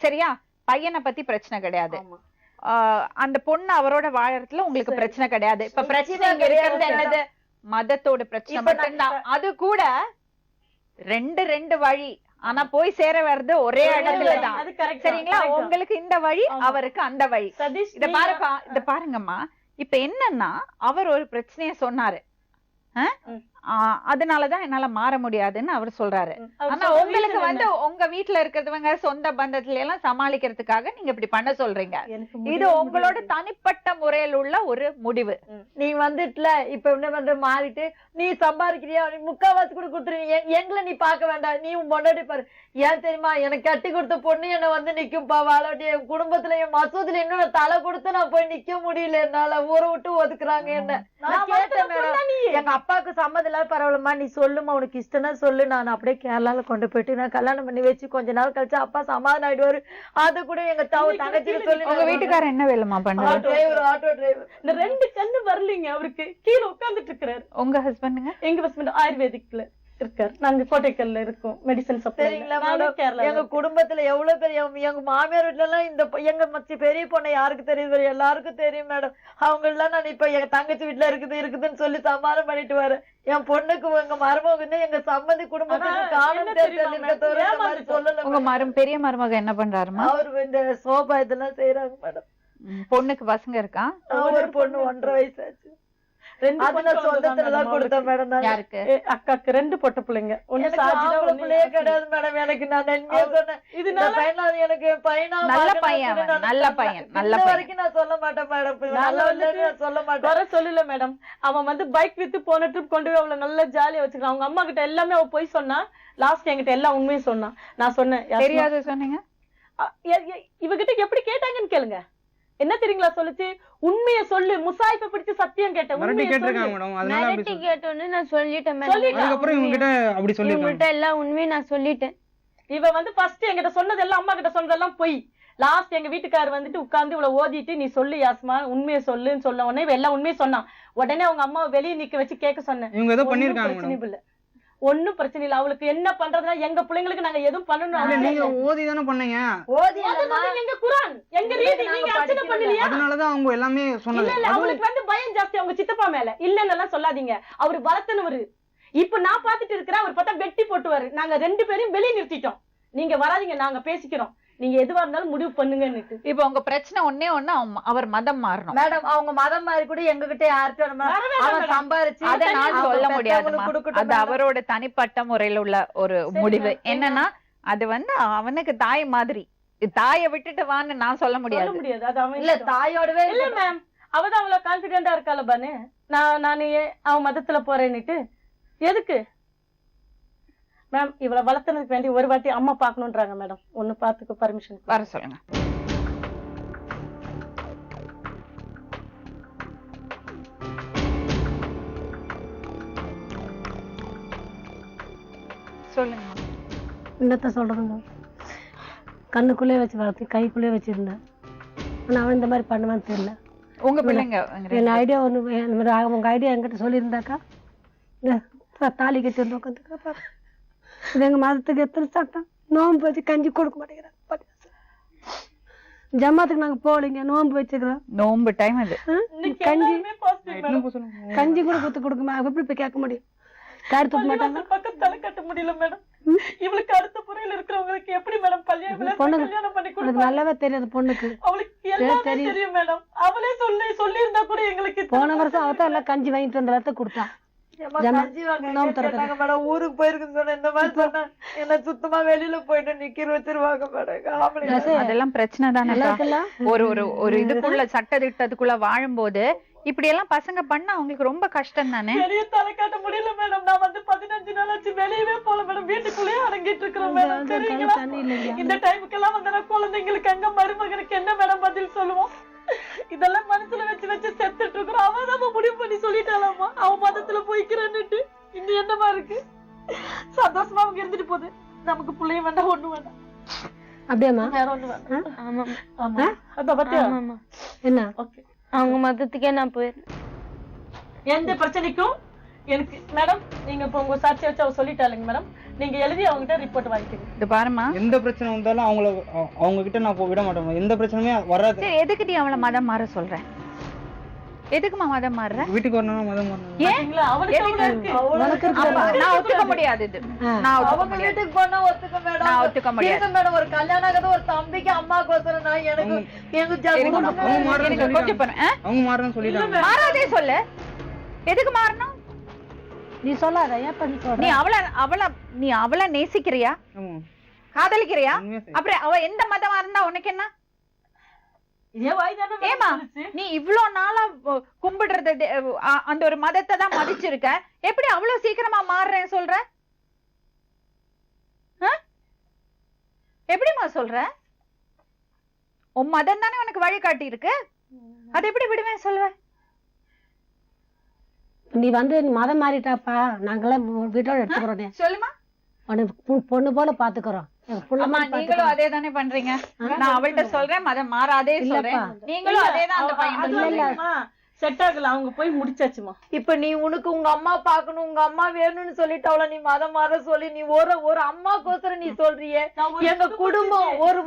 சரியா? பையனை பத்தி பிரச்சனை கிடையாது. அந்த பொண்ணு அவரோட வாழறதுல உங்களுக்கு பிரச்சனை கிடையாது. இப்ப பிரச்சனை இங்க இருக்கிறது என்னது? மதத்தோட பிரச்சனை மட்டும்தான். அது கூட 2 வழி. ஆனா போய் சேர வர்றது ஒரே இடத்துல தான். அது கரெக்ட். சரிங்களா? உங்களுக்கு இந்த வழி, அவருக்கு அந்த வழி. சதீஷ் இத பாருங்கம்மா, இப்ப என்னன்னா அவர் ஒரு பிரச்சனைய சொன்னாரு, அதனாலதான் என்னால மாற முடியாதுன்னு அவர் சொல்றாரு. ஆனா உங்களுக்கு வந்து உங்க வீட்டுல இருக்கிறவங்க சொந்த பந்தத்துல எல்லாம் சமாளிக்கிறதுக்காக நீங்க இப்படி பண்ண சொல்றீங்க. இது உங்களோட தனிப்பட்ட முறையில் உள்ள ஒரு முடிவு. நீ வந்துட்டுல இப்ப என்ன பண்ற மாறிட்டு நீ சம்பாதிக்கிறியா, நீ முக்காவாசி கூட கொடுத்துருவீங்க, எங்களை நீ பார்க்க வேண்டாம், நீ உன் பொண்டாட்டி பாரு. ஏன் தெரியுமா, எனக்கு கட்டி கொடுத்த பொண்ணு என்ன வந்து நிக்கும்பா வாழாட்டி, என் குடும்பத்துல என் மசூதில இன்னும் நான் தலை கொடுத்து நான் போய் நிக்க முடியல, என்னால ஊரை விட்டு ஒதுக்குறாங்க என்ன. நான் கேட்டேன் மேடம், எங்க அப்பாவுக்கு சம்மதம் இல்லாத பரவாயில்லம்மா, நீ சொல்லுமா உனக்கு இஷ்டம்னா சொல்லு, நான் அப்படியே கேரளால கொண்டு போயிட்டு நான் கல்யாணம் பண்ணி வச்சு கொஞ்ச நாள் கழிச்சு அப்பா சமாதானம் ஆயிடுவாரு. அது கூட எங்க தங்கச்சிக்கு சொல்லி. உங்க வீட்டுக்காரர் என்ன வேலைமா பண்றாரு? Auto driver. இந்த 2 கண்ணு வரலீங்க அவருக்கு, கீழே உட்கார்ந்துட்டு இருக்கிறாரு. உங்க ஹஸ்பண்டுங்க? எங்க ஹஸ்பண்ட் ஆயுர்வேதிக்ல இருக்காரு, நாங்க கோட்டைக்கல்ல இருக்கோம் மெடிசன் சப்ளை. எங்க குடும்பத்துல எவ்வளவு பேர், எங்க மாமியார் வீட்டுல எல்லாம் இந்த எங்க பெரிய பொண்ணை யாருக்கு தெரியுது, எல்லாருக்கும் தெரியும் மேடம். அவங்க எல்லாம் நான் இப்ப எங்க தங்கச்சி வீட்டுல இருக்குதுன்னு சொல்லி சமாதானம் பண்ணிட்டு வரேன். என் பொண்ணுக்கு எங்க மருமகன்னு எங்க சம்பந்தி குடும்பத்துக்கு காலம் சொல்லல. உங்க பெரிய மருமக என்ன பண்றாருமா? அவரு இந்த சோபா இதெல்லாம் செய்யறாங்க மேடம். பொண்ணுக்கு பசங்க இருக்கா? ஒரு பொண்ணு 1.5 வயசு ஆச்சு. யாருக்கு? அக்காக்கு 2 பொட்ட பிள்ளைங்க. பிள்ளையே கிடையாது மேடம். எனக்கு நான் சொன்னேன், எனக்கு நல்ல பையன், நல்ல பையன், நல்ல வரைக்கும் நான் சொல்ல மாட்டேன் மேடம், சொல்ல மாட்டேன். வர சொல்லல மேடம். அவன் வந்து பைக் வித்து போன ட்ரிப் கொண்டு போய் அவளை நல்லா ஜாலியா வச்சுக்கலாம். அவங்க அம்மா கிட்ட எல்லாமே அவ போய் சொன்னா, லாஸ்ட் என்கிட்ட எல்லாம் உண்மையும் சொன்னான். நான் சொன்னேன் தெரியாது சொன்னீங்க. இவகிட்ட எப்படி கேட்டாங்கன்னு கேளுங்க. என்ன தெரியுங்களா சொல்லுச்சு, உண்மையை சொல்லு, முசாயிப்பை பிடிச்சு சத்தியம் கேட்டேன். மிரட்டி கேட்டோன்னு நான் சொல்லிட்டேன். அப்படி எல்லாம் உண்மையை நான் சொல்லிட்டேன். இவ வந்து ஃபர்ஸ்ட் என்கிட்ட சொன்னதெல்லாம், அம்மா கிட்ட சொன்னதெல்லாம் போய். லாஸ்ட் எங்க வீட்டுக்காரர் வந்துட்டு உட்கார்ந்து இவ்வளவு ஓதிட்டு, நீ சொல்லு யாஸ்மா உண்மையை சொல்லுன்னு சொல்ல உடனே இவ எல்லாம் உண்மையை சொன்னான். உடனே அவங்க அம்மா வெளியே நிக்க வச்சு கேட்க சொன்னேன். இவங்க ஏதோ பண்ணிருக்காங்க. ஒண்ணும் பிரச்சனை இல்ல, அவளுக்கு என்ன பண்றதுன்னா எங்க பிள்ளைங்களுக்கு நாங்க எதுவும் பண்ணணும். நீங்க ஓதி தானே பண்ணீங்க. எங்க குர்ஆன் எங்க ரீடிங் நீங்க அர்ச்சனை பண்ணலையா? அதனாலதான் அவங்க எல்லாமே சொன்னாங்க. இல்ல அவளுக்கு வந்து பயம் ஜாஸ்தி அவங்க சித்தப்பா மேல. இல்லன்னு எல்லாம் சொல்லாதீங்க, அவரு வளர்த்தனவரு. இப்ப நான் பாத்துட்டு இருக்கிறேன், அவர் பார்த்தா வெட்டி போட்டுவாரு. நாங்க 2 பேரையும் வெளியே நிறுத்திட்டோம். நீங்க வராதீங்க, நாங்க பேசிக்கிறோம், நீங்க எதுவா இருந்தாலும் முடிவு பண்ணுங்கன்னு. இப்ப உங்க பிரச்சனை ஒண்ணே ஒண்ணு, அவர் மதம் மாறணும் மேடம். அவங்க மதம் மாறி கூட எங்க கிட்ட யார்கிட்ட சம்பாரிச்சு அதை நான் சொல்ல முடியாது. அது அவரோட தனிப்பட்ட முறையில உள்ள ஒரு முடிவு. என்னன்னா அது வந்து அவனுக்கு தாய் மாதிரி, தாயை விட்டுட்டு வான்னு நான் சொல்ல முடியாது. அது அவன் இல்ல, தாயோடவே இல்ல மேம். அவதான் அவ்வளவு கான்பிடென்டா இருக்கால பானு. நான் அவன் மதத்துல போறேன்னுட்டு எதுக்கு மேம்? இவ்வளவு வளர்த்தனதுக்கு வேண்டி ஒரு வாட்டி அம்மா பாக்கணும்ன்றாங்க மேடம். ஒண்ணு பாத்துக்க பர்மிஷன் வர சொல்லுங்க. சொல்லுங்க. என்னத்த சொல்றதுங்க, கண்ணுக்குள்ளே வச்சு வளர்த்து கைக்குள்ளே வச்சிருந்தேன். ஆனா அவன் இந்த மாதிரி பண்ணுவான்னு தெரியல. உங்க பிள்ளைங்க என் ஐடியா ஒண்ணு, உங்க ஐடியா என்கிட்ட சொல்லியிருந்தாக்கா தாலி கட்டி வந்து உட்காந்துக்கா. இது எங்க மதத்துக்கு எத்தனை சட்டம், நோம்பு வச்சு கஞ்சி கொடுக்க மாட்டேங்கிறாங்க. ஜமாத்துக்கு நாங்க போகலைங்க, நோம்பு வச்சுக்கிறோம். நோம்பு டைம் அது. கஞ்சி கூட கொடுக்க எப்படி போய் கேட்க முடியும்? கார் தூக்க மாட்டாங்க, பக்கம் தலை கட்ட முடியல மேடம். இவளுக்கு அடுத்த புறையில இருக்கிறவங்களுக்கு எப்படி மேடம் கல்யாணம் பண்ணி கொடுக்க நல்லாவே தெரியாது பொண்ணுக்கு. அவளுக்கு எல்லாம் தெரியும் மேடம். அவளே சொல்லி இருந்தா கூட எங்களுக்கு. போன வருஷம் அவதான் எல்லாம் கஞ்சி வாங்கிட்டு வந்த வரத்தை கொடுத்தான். ஊருக்கு போயிருக்கு சொன்ன இந்த மாதிரி சொன்ன என்ன சுத்தமா வெளியில போயிட்டு நிக்கிற வச்சிருவாங்க மேடம். அதெல்லாம் பிரச்சனை தானே. ஒரு இதுக்குள்ள சட்ட திட்டத்துக்குள்ள வாழும்போது இப்படி எல்லாம் பசங்க பண்ண அவங்களுக்கு ரொம்ப கஷ்டம் தானே. வெளியே தலை காட்ட முடியல மேடம். நான் வந்து 15 நாள் ஆச்சு வெளியவே போல மேடம். வீட்டுக்குள்ளேயே அடங்கிட்டு இருக்கிறோம் மேடம். சரிங்களா? இந்த டைமுக்கெல்லாம் வந்து குழந்தைங்களுக்கு அங்க மருமகனுக்கு என்ன மேடம் பதில் சொல்லுவோம்? இதெல்லாம் மனசுல வச்சு செத்துட்டு இருக்கிறோம். அவன் நம்ம முடிவு பண்ணி சொல்லிட்டாலாமா அவன் மதத்துல போய்க்கிறான்னுட்டு. இன்னும் என்னமா இருக்கு? சந்தோஷமா அவங்க இருந்துட்டு போகுது. நமக்கு பிள்ளைய வேண்டாம், ஒண்ணு வேண்டாம். அப்படியாமா? வேற ஒண்ணு வேண்டாம். ஆமா ஆமா. அப்ப பாத்தியா என்ன? ஓகே, அவங்க மதத்துக்கே நான் போயிருந்தேன். எந்த பிரச்சனைக்கும் எனக்கு மேடம் நீங்க இப்ப உங்க சாட்சி வச்சு அவ சொல்லிட்டாளுங்க மேடம். நீங்க எழுதி அவங்ககிட்ட ரிப்போர்ட் வாங்கிக்கீங்க. இது பாருமா, எந்த பிரச்சனை வந்தாலும் அவங்க கிட்ட நான் விட மாட்டேன். எந்த பிரச்சனையுமே வராது. சரி, எதுக்கு நீ அவளை மதம் மாற சொல்ற? எதுக்குமா மதம் மாறுற? வீட்டுக்கு வரணும் மதம் வரணும். பாத்தீங்களா? அவளுக்கு அவ்வளவு இருக்கு. அப்ப நான் ஒத்துக்க முடியாது இது. நான் ஒத்துக்க அவங்க முடியாது. வீட்டுக்கு போனா ஒத்துக்க மேடம். நான் ஒத்துக்க முடியாது. இருங்க மேடம், ஒரு கல்யாணம் ஆகாத ஒரு தம்பிக்கு அம்மாக்கோசரம் நான் எனக்கு எங்க எனக்கு கொஞ்சம் பாரு. அவங்க மாறணும்னு சொல்லிட்டாங்க. மாறாதே சொல்லு. எதுக்கு மாறணும்? நீ சொல்லாத, ஏன் பண்ணி நீ அவள நேசிக்கிறியா? ஆமா. காதலிக்கிறியா? உண்மையா சரி. அப்புறம் அவ எந்த மதமா இருந்தா உனக்கு என்ன? இதே வாய் தானே ஏமா சொல்லுச்சு. நீ இவ்ளோ நாளா கும்பிடுறது அந்த ஒரு மதத்தை தான் மதிச்சிருக்க, எப்படி அவ்வளவு சீக்கிரமா மாறுறேன்னு சொல்ற? எப்படிமா சொல்ற? உன் மதம் தானே உனக்கு வழிகாட்டி இருக்கு, அது எப்படி விடுவேன் சொல்லுவ? நீ வந்து மதம் மாறிட்டாப்பா, நாங்களாம் வீட்டோட எடுத்துக்கிறோம். சொல்லுமா. பொண்ணு போல பாத்துக்கிறோம். அம்மா நீங்களும் அதே தானே பண்றீங்க. நான் அவள்கிட்ட சொல்றேன் மதம் மாறாதே சொல்றேன், நீங்களும் அதே தான் அந்த பையன். செட் ஆகல, அவங்க போய் முடிச்சாச்சுமா. இப்ப நீ உனக்கு உங்க அம்மா பாக்கணும், உங்க அம்மா வேணும்னு சொல்லிட்டாவல, நீ மதம் மாற சொல்லி நீ ஒரு அம்மாக்கோசரம் நீ சொல்றியே. எங்க குடும்பம் ஒரு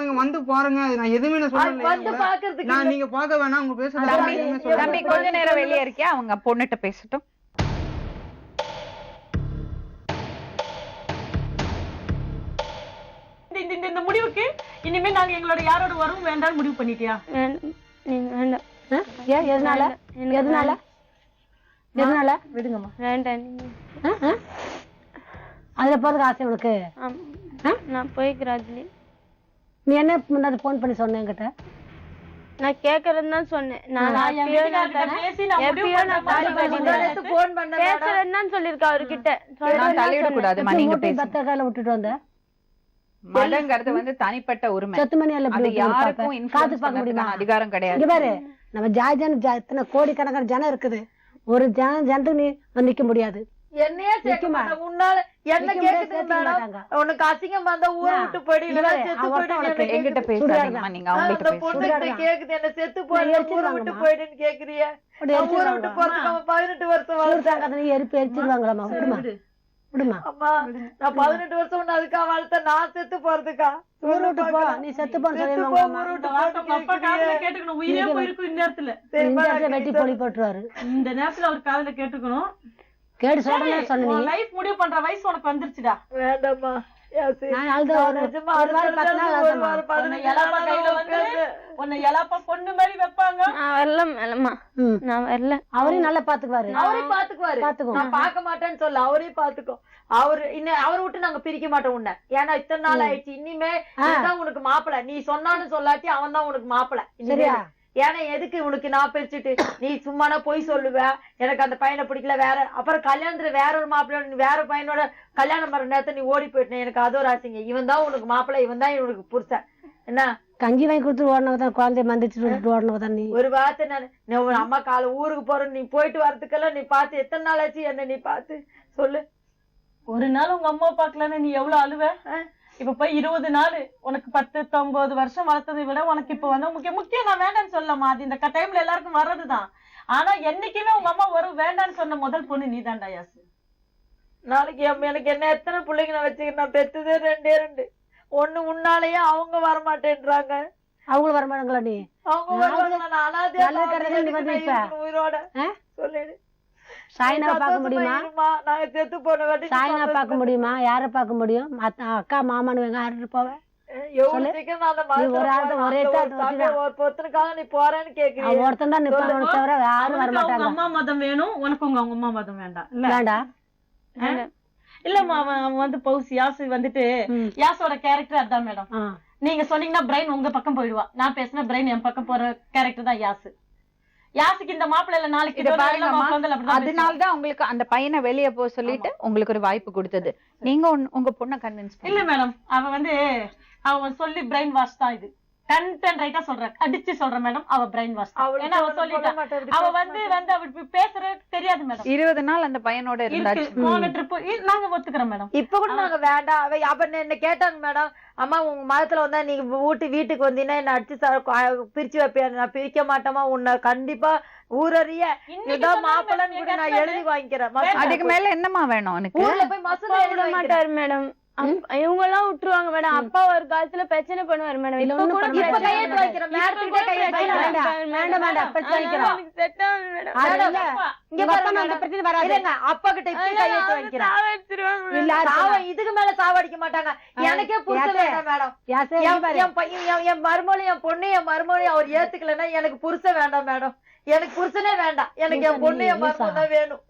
நீங்க வந்து பாருங்க, நான் எதுவுமே சொல்லல. வந்து பாக்குறதுக்கு நான் நீங்க பார்க்க வேணாம், உங்க பேசுறது தம்பி கொஞ்ச நேரம் வெளியே இருக்கியா, அவங்க பொண்ணுட்ட பேசட்டும். இந்த முடிவுக்கு இனிமே நாங்க எங்களோட யாரோட வரவும் வேண்டாம்னு முடிவு பண்ணிட்டியா? வேண்டாம். ஏன்? எதனால? விடுங்கம்மா. வேண்டாம். அதுல போறதுக்கு ஆசை உனக்கு? நான் போய்க்கிறேன் அதுலயே. நீ என்ன முன்னாடி போன் பண்ணி சொன்ன என்கிட்ட? நான் கேக்குறேன்னு தான் சொன்னேன். நான் பேசி நான் முடிவு பண்றேன். பேசுறேன்னு சொல்லிருக்கேன் அவர்கிட்ட. நான் தலையிடக்கூடாதுமா, நீங்க பேசுங்க. பத்திரக்கால விட்டுட்டு வந்த மதங்கிறது வந்து தனிப்பட்ட உரிமை. சத்து மணி அது யாருக்கும் influence பார்க்க முடியுமா? பண்ணதுக்கான அதிகாரம் கிடையாது. இங்க பாரு, நம்ம இத்தனை கோடிக்கணக்கான ஜனம் இருக்குது, ஒரு ஜனத்துக்கு நீ வந்து நிக்க முடியாது. என்னையே சேர்க்க மாட்டாங்க. உன்னால என்ன கேக்குது மேடம்? உனக்கு அசிங்கம் வந்தா ஊரை விட்டு போயிடுவீங்க, செத்து போயிடுவீங்க. எங்கிட்ட பேசாதீங்கம்மா, நீங்க அவங்ககிட்ட அந்த பொண்ணு கேக்குது, என்ன செத்து போயிடு, ஊரை விட்டு போயிடுன்னு கேக்குறிய. ஊரை விட்டு போறதுக்கு 18 வருஷம் வாழ்ந்தாங்க, நீ எரிச்சிருவாங்களாமா? விடுமா அம்மா, நான் 18 வருஷம் ஒண்ணு அதுக்காக வளர்த்த, நான் செத்து போறதுக்கா? ஊரை விட்டு போ, நீ செத்து போன்னு கேட்டுக்கணும். உயிரே போயிருக்கும் இந்த நேரத்துல. வெட்டி பொலி போட்டுருவாரு. இந்த நேரத்துல அவர் காதுல கேட்டுக்கணும். கேடு சொல்றேன் சொன்ன லைஃப் முடிவு பண்ற வயசு உனக்கு வந்துருச்சுடா. வேண்டாம்மா. பொண்ணு மாதிரி வைப்பாங்க. நான் வரல. அவரையும் நல்லா பாத்துக்குவாரு. நான் பாக்க மாட்டேன்னு சொல்ல, அவரையும் பாத்துக்கோ. அவரை விட்டு நாங்க பிரிக்க மாட்டோம் உன்ன. ஏன்னா இத்தனை நாள் ஆயிடுச்சு. இனிமே உனக்கு மாப்பிள, நீ சொன்னான்னு சொல்லாட்டி அவன் தான் உனக்கு மாப்பிள. சரியா? ஏன்னா எதுக்கு உனக்கு நான் பிரிச்சுட்டு நீ சும்மானா போய் சொல்லுவ, எனக்கு அந்த பையனை பிடிக்கல, வேற அப்புறம் கல்யாணத்துல வேற ஒரு மாப்பிள்ளை வேற பையனோட கல்யாணம் பண்ண நேரத்தை நீ ஓடி போயிட்டேன். எனக்கு அது ஒரு ஆசைங்க. இவன் தான் உனக்கு மாப்பிள்ளை, இவன் தான் இவனுக்கு புருஷன். என்ன கஞ்சி வாங்கி கொடுத்து ஓடனவதான், குழந்தைய மந்திரிச்சு ஓடனவதான். நீ ஒரு வார்த்தை நான் அம்மா கால ஊருக்கு போறேன், நீ போயிட்டு வரதுக்கெல்லாம் நீ பார்த்து எத்தனை நாள் ஆச்சு என்ன நீ பார்த்து சொல்லு. ஒரு நாள் உங்க அம்மா பாக்கலன்னு நீ எவ்வளவு அழுவ? இப்ப போய் 20 நாள், உனக்கு 10-9 வருஷம் வளர்த்ததை விட உனக்கு இப்ப வந்து முக்கியம். நான் வேண்டான்னு சொல்லமா, அது இந்த டைம்ல எல்லாருக்கும் வர்றதுதான். ஆனா என்னைக்குமே உங்க அம்மா வரும் வேண்டான்னு சொன்ன முதல் பொண்ணு நீ தான்டா யாசு. நாளைக்கு எனக்கு என்ன எத்தனை பிள்ளைங்க நான் வச்சுக்க, நான் பெத்ததே 2 ஒண்ணு உன்னாலேயே அவங்க வரமாட்டேன்றாங்க. அவங்களும் வரமாட்டாங்களா? நீ அவங்க உயிரோட சொல்லிடு. சாய்னா பாக்க முடியுமா? நாங்க செத்து போன வாட்டி சாய்னா பாக்க முடியுமா? யார பாக்க முடியும்? அக்கா மாமான்னு யாரு போவேன்? ஒருத்தன் தான் நிப்பாங்க தவிர யாரும் வரமாட்டாங்க. அம்மா மதம் வேணும் உனக்கு, உங்க அம்மா மதம் வேண்டாம். இல்லம்மா, அவன் வந்து பௌசி யாசு வந்துட்டு யாசோட கேரக்டர் அதான் மேடம். நீங்க சொன்னீங்கன்னா பிரெயின் உங்க பக்கம் போயிடுவா, நான் பேசின பிரெயின் என் பக்கம் போற கேரக்டர் தான் யாசு. யாசுக்கு இந்த மாப்பிள்ள நாளைக்கு அதனாலதான் உங்களுக்கு அந்த பையனை வெளியே போக சொல்லிட்டு உங்களுக்கு ஒரு வாய்ப்பு கொடுத்தது. நீங்க உங்க பொண்ணை கன்வின்ஸ் இல்ல மேடம். அவன் சொல்லி பிரெயின் வாஷ் தான் இது. ரைட்டா சொல்றேன், அடிச்சு சொல்றேன் மேடம். அவ பிரெயின் வாஷ். ஏன்னா அவ சொல்லிட்டான், அவ வந்து அவ பேசுற தெரியாது மேடம். 20 நாள் அந்த பையனோட இருந்தாச்சு. போன ட்ரிப் நாங்க ஒத்துக்கிறோம் மேடம். இப்ப கூட நாங்க வேண்டாம். அவ என்ன கேட்டாங்க மேடம், அம்மா உங்க மதத்துல வந்தா நீங்க வீட்டுக்கு வந்தீங்கன்னா என்ன அடிச்சு பிரிச்சு வைப்பேன். நான் பிரிக்க மாட்டோமா உன்னை, கண்டிப்பா ஊரறிய மாப்பிள்ளன்னு கூட நான் எழுதி வாங்கிக்கிறேன். அதுக்கு மேல என்னமா வேணும்? ஊர்ல போய் மசூதா எழுத மாட்டாரு மேடம். இவங்க எல்லாம் விட்டுருவாங்க மேடம். அப்பா ஒரு காலத்துல பிரச்சனை பண்ணுவாரு மேடம். இப்ப கூட இப்ப கையெழுத்து வைக்கிறேன் மேடத்துக்கிட்ட கையெழுத்து வைக்கிறேன். வேண்டாம் வேண்டாம் பிரச்சனை வைக்கிறோம். செட் ஆகுது மேடம். இங்க பாருங்க அந்த பிரச்சனை வராது. அப்பா கிட்ட இப்ப கையெழுத்து வைக்கிறேன். இல்ல இதுக்கு மேல சாவடிக்க மாட்டாங்க. எனக்கே புருஷன் வேண்டாம் மேடம். என் பையன் என் மருமொழி என் பொண்ணு என் மருமொழி அவர் ஏத்துக்கலன்னா எனக்கு புருஷன் வேண்டாம் மேடம். எனக்கு புருஷனே வேண்டாம். எனக்கு என் பொண்ணு என் மருமகன் தான் வேணும்.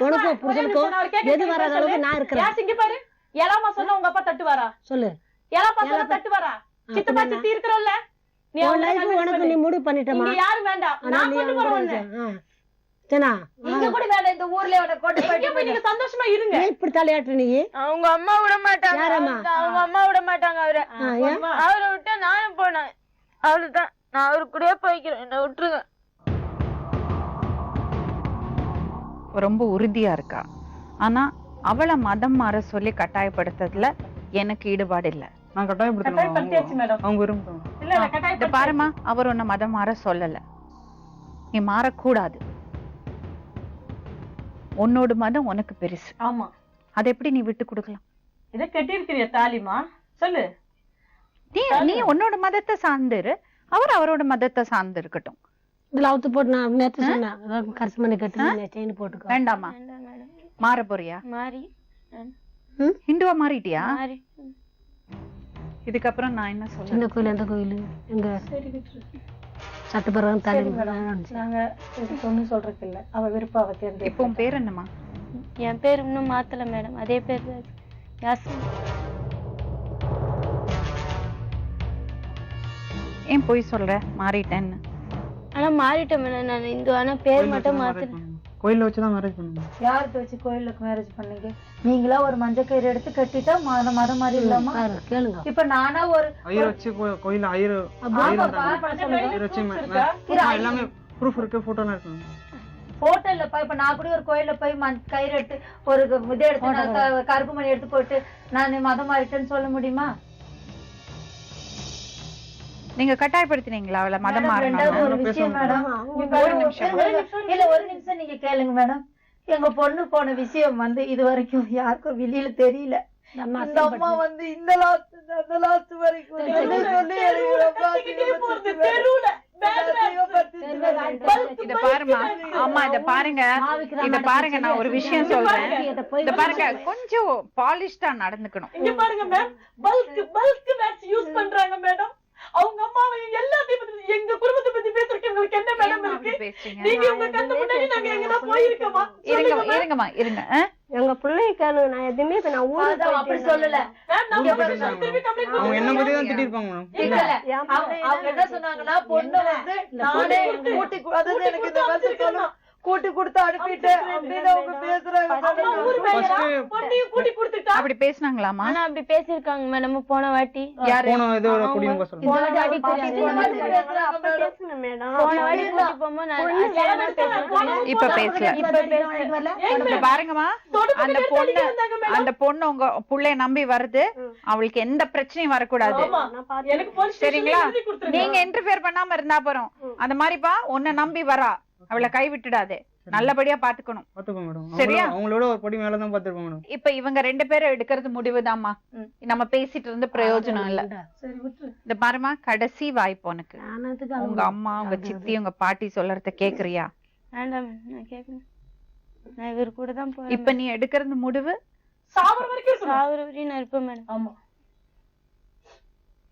உனக்கும் புருஷனுக்கும் எது வராத அளவுக்கு நான் இருக்கிறேன். இங்க பாரு, ஏலாமா சொன்னா உங்க அப்பா தட்டுவாரா? சொல்லு. ஏலாப்பா சொன்னா தட்டுவாரா? சித்தப்பா சித்தி இருக்கிறோம்ல, நீ உனக்கு நீ முடிவு பண்ணிட்டமா? யாரு வேண்டாம், நான் கொண்டு போறேன். இங்க கூட வேண்டாம். இந்த ஊர்ல கொண்டு போய் நீங்க சந்தோஷமா இருங்க. இப்படி தலையாட்டு நீ அவங்க அம்மா விட மாட்டாங்க. அவங்க அம்மா விட மாட்டாங்க. அவரை விட்டா நானும் போனேன். அவ்வளவுதான், நான் அவரு கூடயே போய்க்கிறேன். என்ன விட்டுருங்க. ரொம்ப உறுதியா இருக்கா. ஆனா அவளை மதம் மாற சொல்லி கட்டாயப்படுத்துறதுல எனக்கு ஈடுபாடு இல்ல. நான் கட்டாயப்படுத்தியாச்சு மேடம். அவங்க விரும்புறாங்க. இல்ல இல்ல கட்டாயப்படுத்தி பாருமா, அவர் உன்னை மதம் மாற சொல்லல. நீ மாறக்கூடாது. உன்னோட மதம் உனக்கு பெருசு. ஆமா, அதை எப்படி நீ விட்டு கொடுக்கலாம்? இத கட்டியிருக்கிறிய தாலிமா சொல்லு. நீ உன்னோட மதத்தை சார்ந்துரு, அவர் அவரோட மதத்தை சார்ந்து இருக்கட்டும். இதுல அவுத்து போட்டு நான் நேத்து சொன்னேன் கரிசி பண்ணி கட்டு செயின் போட்டுக்கோ. வேண்டாமா? மாற போறியா? மாறி ஹிந்துவா மாறிட்டியா? மாறி இதுக்கப்புறம் நான் என்ன சொல்றேன்? சின்ன கோயில் எந்த கோயில் எங்க சட்டப்பரவன் தலை நாங்க ஒண்ணும் சொல்றதுக்கு இல்ல. அவ விருப்பம் அவ தேர்ந்து. இப்போ உன் பேர் என்னமா? என் பேர் இன்னும் மாத்தல மேடம். அதே பேர் தான் யாஸ்மின். ஏன் போய் சொல்ற மாறிட்டேன்னு? ஆனா மாறிட்டேன் மேடம். நான் இந்து. ஆனா பேர் மட்டும் மாத்தினேன். கோயில்ல வச்சுதான் மேரேஜ் பண்ணுங்க. யாருக்கு வச்சு கோயிலுக்கு மேரேஜ் பண்ணீங்க? நீங்களா ஒரு மஞ்சள் கயிறு எடுத்து கட்டிட்டா மதம் மாதிரி இல்லாம கேளுங்க. இப்ப நானா ஒரு ஐயர் வச்சு கோயில்ல ஐயர் வச்சு எல்லாமே ப்ரூஃப் இருக்கு, போட்டோலாம் இருக்கு. போட்டோ இல்லப்பா. இப்ப நான் கூட ஒரு கோயில்ல போய் கயிறு எடுத்து ஒரு இதை எடுத்து கருப்பு மணி எடுத்து போட்டு நான் மதம் மாறிட்டேன்னு சொல்ல முடியுமா? நீங்க கட்டாயப்படுத்தினீங்களா அவளை மதம் மாறணும்? ஒரு விஷயம் மேடம், ஒரு நிமிஷம் நீங்க கேளுங்க மேடம். எங்க பொண்ணு போன விஷயம் இது வரைக்கும் யாருக்கும் வெளியில தெரியல. இந்த அம்மா இந்த லாஸ்ட் வரைக்கும் இத பாருமா, ஆமா இத பாருங்க, இத பாருங்க. நான் ஒரு விஷயம் சொல்றேன். இத பாருங்க, கொஞ்சம் பாலிஷ்டா நடந்துக்கணும். இங்க பாருங்க மேம், பல்க் மேட்ச் யூஸ் பண்றாங்க மேடம். அவங்க அம்மாவை எல்லாத்தையும் எங்க குடும்பத்தை பத்தி பேசுறதுக்கு உங்களுக்கு என்ன மேடம் இருக்கு? நீங்க உங்க கண்ணு முன்னாடி நாங்க எங்கடா போயிருக்கோமா? இருங்கம்மா இருங்க. எங்க பிள்ளைய கேளு. நான் எதுவுமே நான் ஊருக்கு அப்படி சொல்லல. அவங்க என்ன பத்தி தான் திட்டிருப்பாங்க மேடம். அவங்க என்ன சொன்னாங்கன்னா, பொண்ணு நானே கூட்டி கொடுத்து அனுப்பிட்டு அப்படின்னு அவங்க பேசுறாங்க. அப்படி பேசினாங்களாமா? ஆனா அப்படி பேசிருக்காங்க மேடம் போன வாட்டி. போன இதோட குடிங்க சொல்லுங்க. போன வாட்டி கூட்டி போகும்போது நான் இப்ப பேசல. இப்ப பாருங்கம்மா, அந்த பொண்ணு உங்க புள்ளைய நம்பி வருது. அவளுக்கு எந்த பிரச்சனையும் வரக்கூடாது, சரிங்களா? நீங்க இன்டர்ஃபியர் பண்ணாம இருந்தா போறோம். அந்த மாதிரிப்பா உன்னை நம்பி வரா, அவளை கை விட்டுடாதே. நல்லபடியா பாத்துக்கணும், சரியா? அவங்களோட ஒரு படி மேலதான் பாத்துருப்போம் மேடம். இப்ப இவங்க 2 பேரும் எடுக்கிறது முடிவுதாம்மா. நம்ம பேசிட்டு இருந்து பிரயோஜனம் இல்ல. இந்த பாருமா, கடைசி வாய்ப்பு உனக்கு. உங்க அம்மா, உங்க சித்தி, உங்க பாட்டி சொல்றத கேக்குறியா? வேண்டாம், நான் கேட்கணும். நான் இவர் கூட தான் போறேன். இப்ப நீ எடுக்கிறது முடிவு சாவர வரைக்கும் நான் இருப்பேன் மேடம். ஆமா,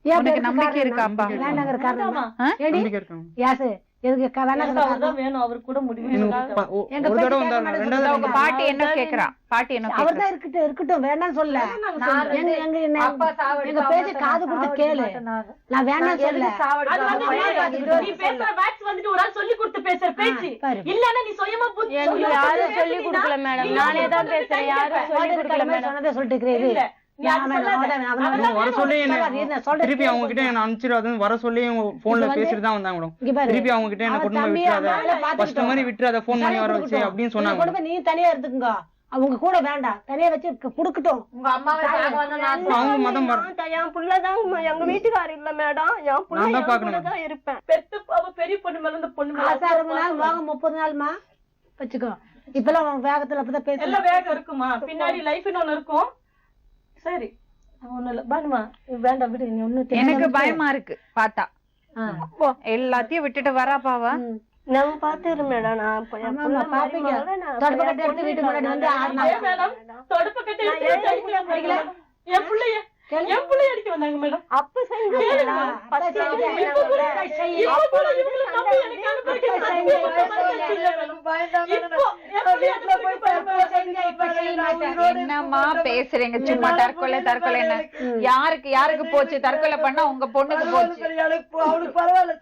உனக்கு நம்பிக்கை இருக்கா? அப்பா நம்பிக்கை இருக்கு. வேணும் அவர் கூட முடிவு. உங்க பாட்டி என்ன கேக்குறா? பாட்டி என்ன அவர்தான் இருக்கட்டும் வேண்டாம் சொல்ல. எங்க பேச்சு காது கொடுத்து கேளு. நான் வேண்டாம் சொல்ல. நீ பேசுற வேட்ஸ் வந்துட்டு ஒரு ஆள் சொல்லி கொடுத்து பேசுற பேச்சு இல்லன்னா நீ சுயமா புத்தி. யாரும் சொல்லி கொடுக்கல மேடம், நானே தான் பேசுறேன். யாரும் சொல்லி கொடுக்கல மேடம். வர சொல்லி திருப்பி அவங்க கிட்ட என்ன அனுப்பிச்சிடாது. வர சொல்லி போன்ல பேசிட்டு தான் வந்தாங்க மேடம். திருப்பி அவங்க கிட்ட என்ன கொண்டு போய் விட்டுறாத, ஃபர்ஸ்ட் மாதிரி விட்டுறாத, போன் பண்ணி வர வச்சு அப்படின்னு சொன்னாங்க. நீ தனியா இருந்துக்குங்க, அவங்க கூட வேண்டாம், தனியா வச்சு குடுக்கட்டும். உங்க அம்மாவை அவங்க மதம் என் புள்ளதான் எங்க வீட்டுக்காரர் இல்ல மேடம். என் புள்ளதான் இருப்பேன். பெத்து பெரிய பொண்ணு மேல இந்த பொண்ணு மேல 30 நாள்மா வச்சுக்கோ. இப்பெல்லாம் வேகத்துல அப்பதான் பேச எல்லாம் வேகம் இருக்குமா? பின்னாடி லைஃப்னு ஒண்ணு இருக்கும். சரி ஒண்ணும் இல்ல பானுமா வேண்டாம் விடு நீ ஒண்ணு எனக்கு பயமா இருக்கு பார்த்தா போ எல்லாத்தையும் விட்டுட்டு வரா பாவா நான் பாத்துக்கிறேன் மேடம். நான் பாப்பீங்க தொடப்ப கட்டி எடுத்து வீட்டுக்கு முன்னாடி வந்து மேடம் தொடப்ப கட்டி என் பிள்ளைய அடிக்க வந்தாங்க மேடம். அப்ப என்னம்மா பேசுறீங்க சும்மா தற்கொலை என்ன யாருக்கு போச்சு? தற்கொலை பண்ணா உங்க பொண்ணுக்கு போச்சு. அவளுக்கு பரவாயில்ல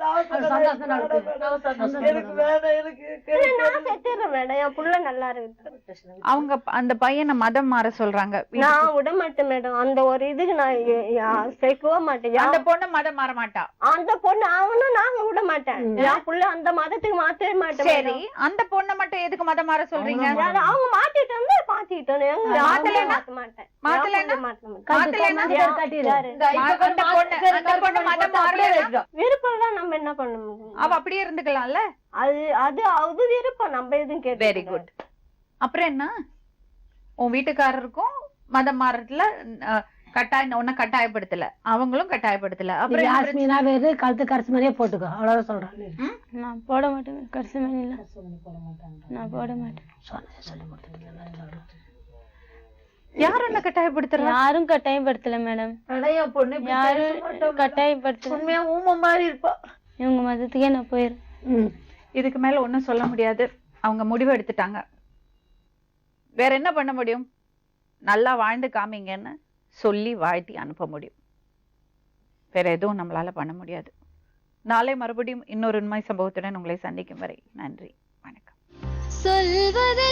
மேடம் என் புள்ள நல்லா இருக்கு. அவங்க அந்த பையனை மதம் மாற சொல்றாங்க. நான் விட மாட்டேன் மேடம். அந்த ஒரு இதுக்கு நான் சேர்க்கவே மாட்டேன். அந்த பொண்ணு மதம் மாற மாட்டா. அந்த பொண்ணு அவனும் நாங்க விட மாட்டேன். என் புள்ள அந்த மதத்துக்கு மாத்தவே மாட்டேன். சரி அந்த பொண்ணை மட்டும் எதுக்கு மதம் மாற சொல்றீங்க? அவங்க மாத்திட்டு வந்து பாத்திட்டோம். விருப்பம் தான் நம்ம என்ன பண்ண முடியும்? அவ அப்படியே இருந்துக்கலாம்ல. அது விருப்பம் நம்ம எதுவும் கேட்டு. Very good. அப்புறம் என்ன உன் வீட்டுக்காரருக்கும் மதம் மாறதுல கட்டாயப்படுத்தல, அவங்களும் கட்டாயப்படுத்தல. அப்புறம் யாஸ்மினா வேறு கழுத்து கரிசி மாதிரியே போட்டுக்கோ அவ்வளவுதான் சொல்றேன். நான் போட மாட்டேன் கரிசி மணி இல்ல நான் போட மாட்டேன். யாரும் என்ன கட்டாயப்படுத்துறா? யாரும் கட்டாயப்படுத்தல மேடம். யாரும் கட்டாயப்படுத்தல. உண்மையா ஊமை மாதிரி இருப்பா. இவங்க மதத்துக்கே நான் போயிடுறேன். இதுக்கு மேல ஒண்ணும் சொல்ல முடியாது. அவங்க முடிவு எடுத்துட்டாங்க. வேற என்ன பண்ண முடியும்? நல்லா வாழ்ந்து காமிங்கன்னு சொல்லி வாழ்த்தி அனுப்ப முடியும். வேற எதுவும் நம்மளால பண்ண முடியாது. நாளை மறுபடியும் இன்னொரு உண்மை சம்பவத்துடன் உங்களை சந்திக்கும் வரை நன்றி, வணக்கம். சொல்வதே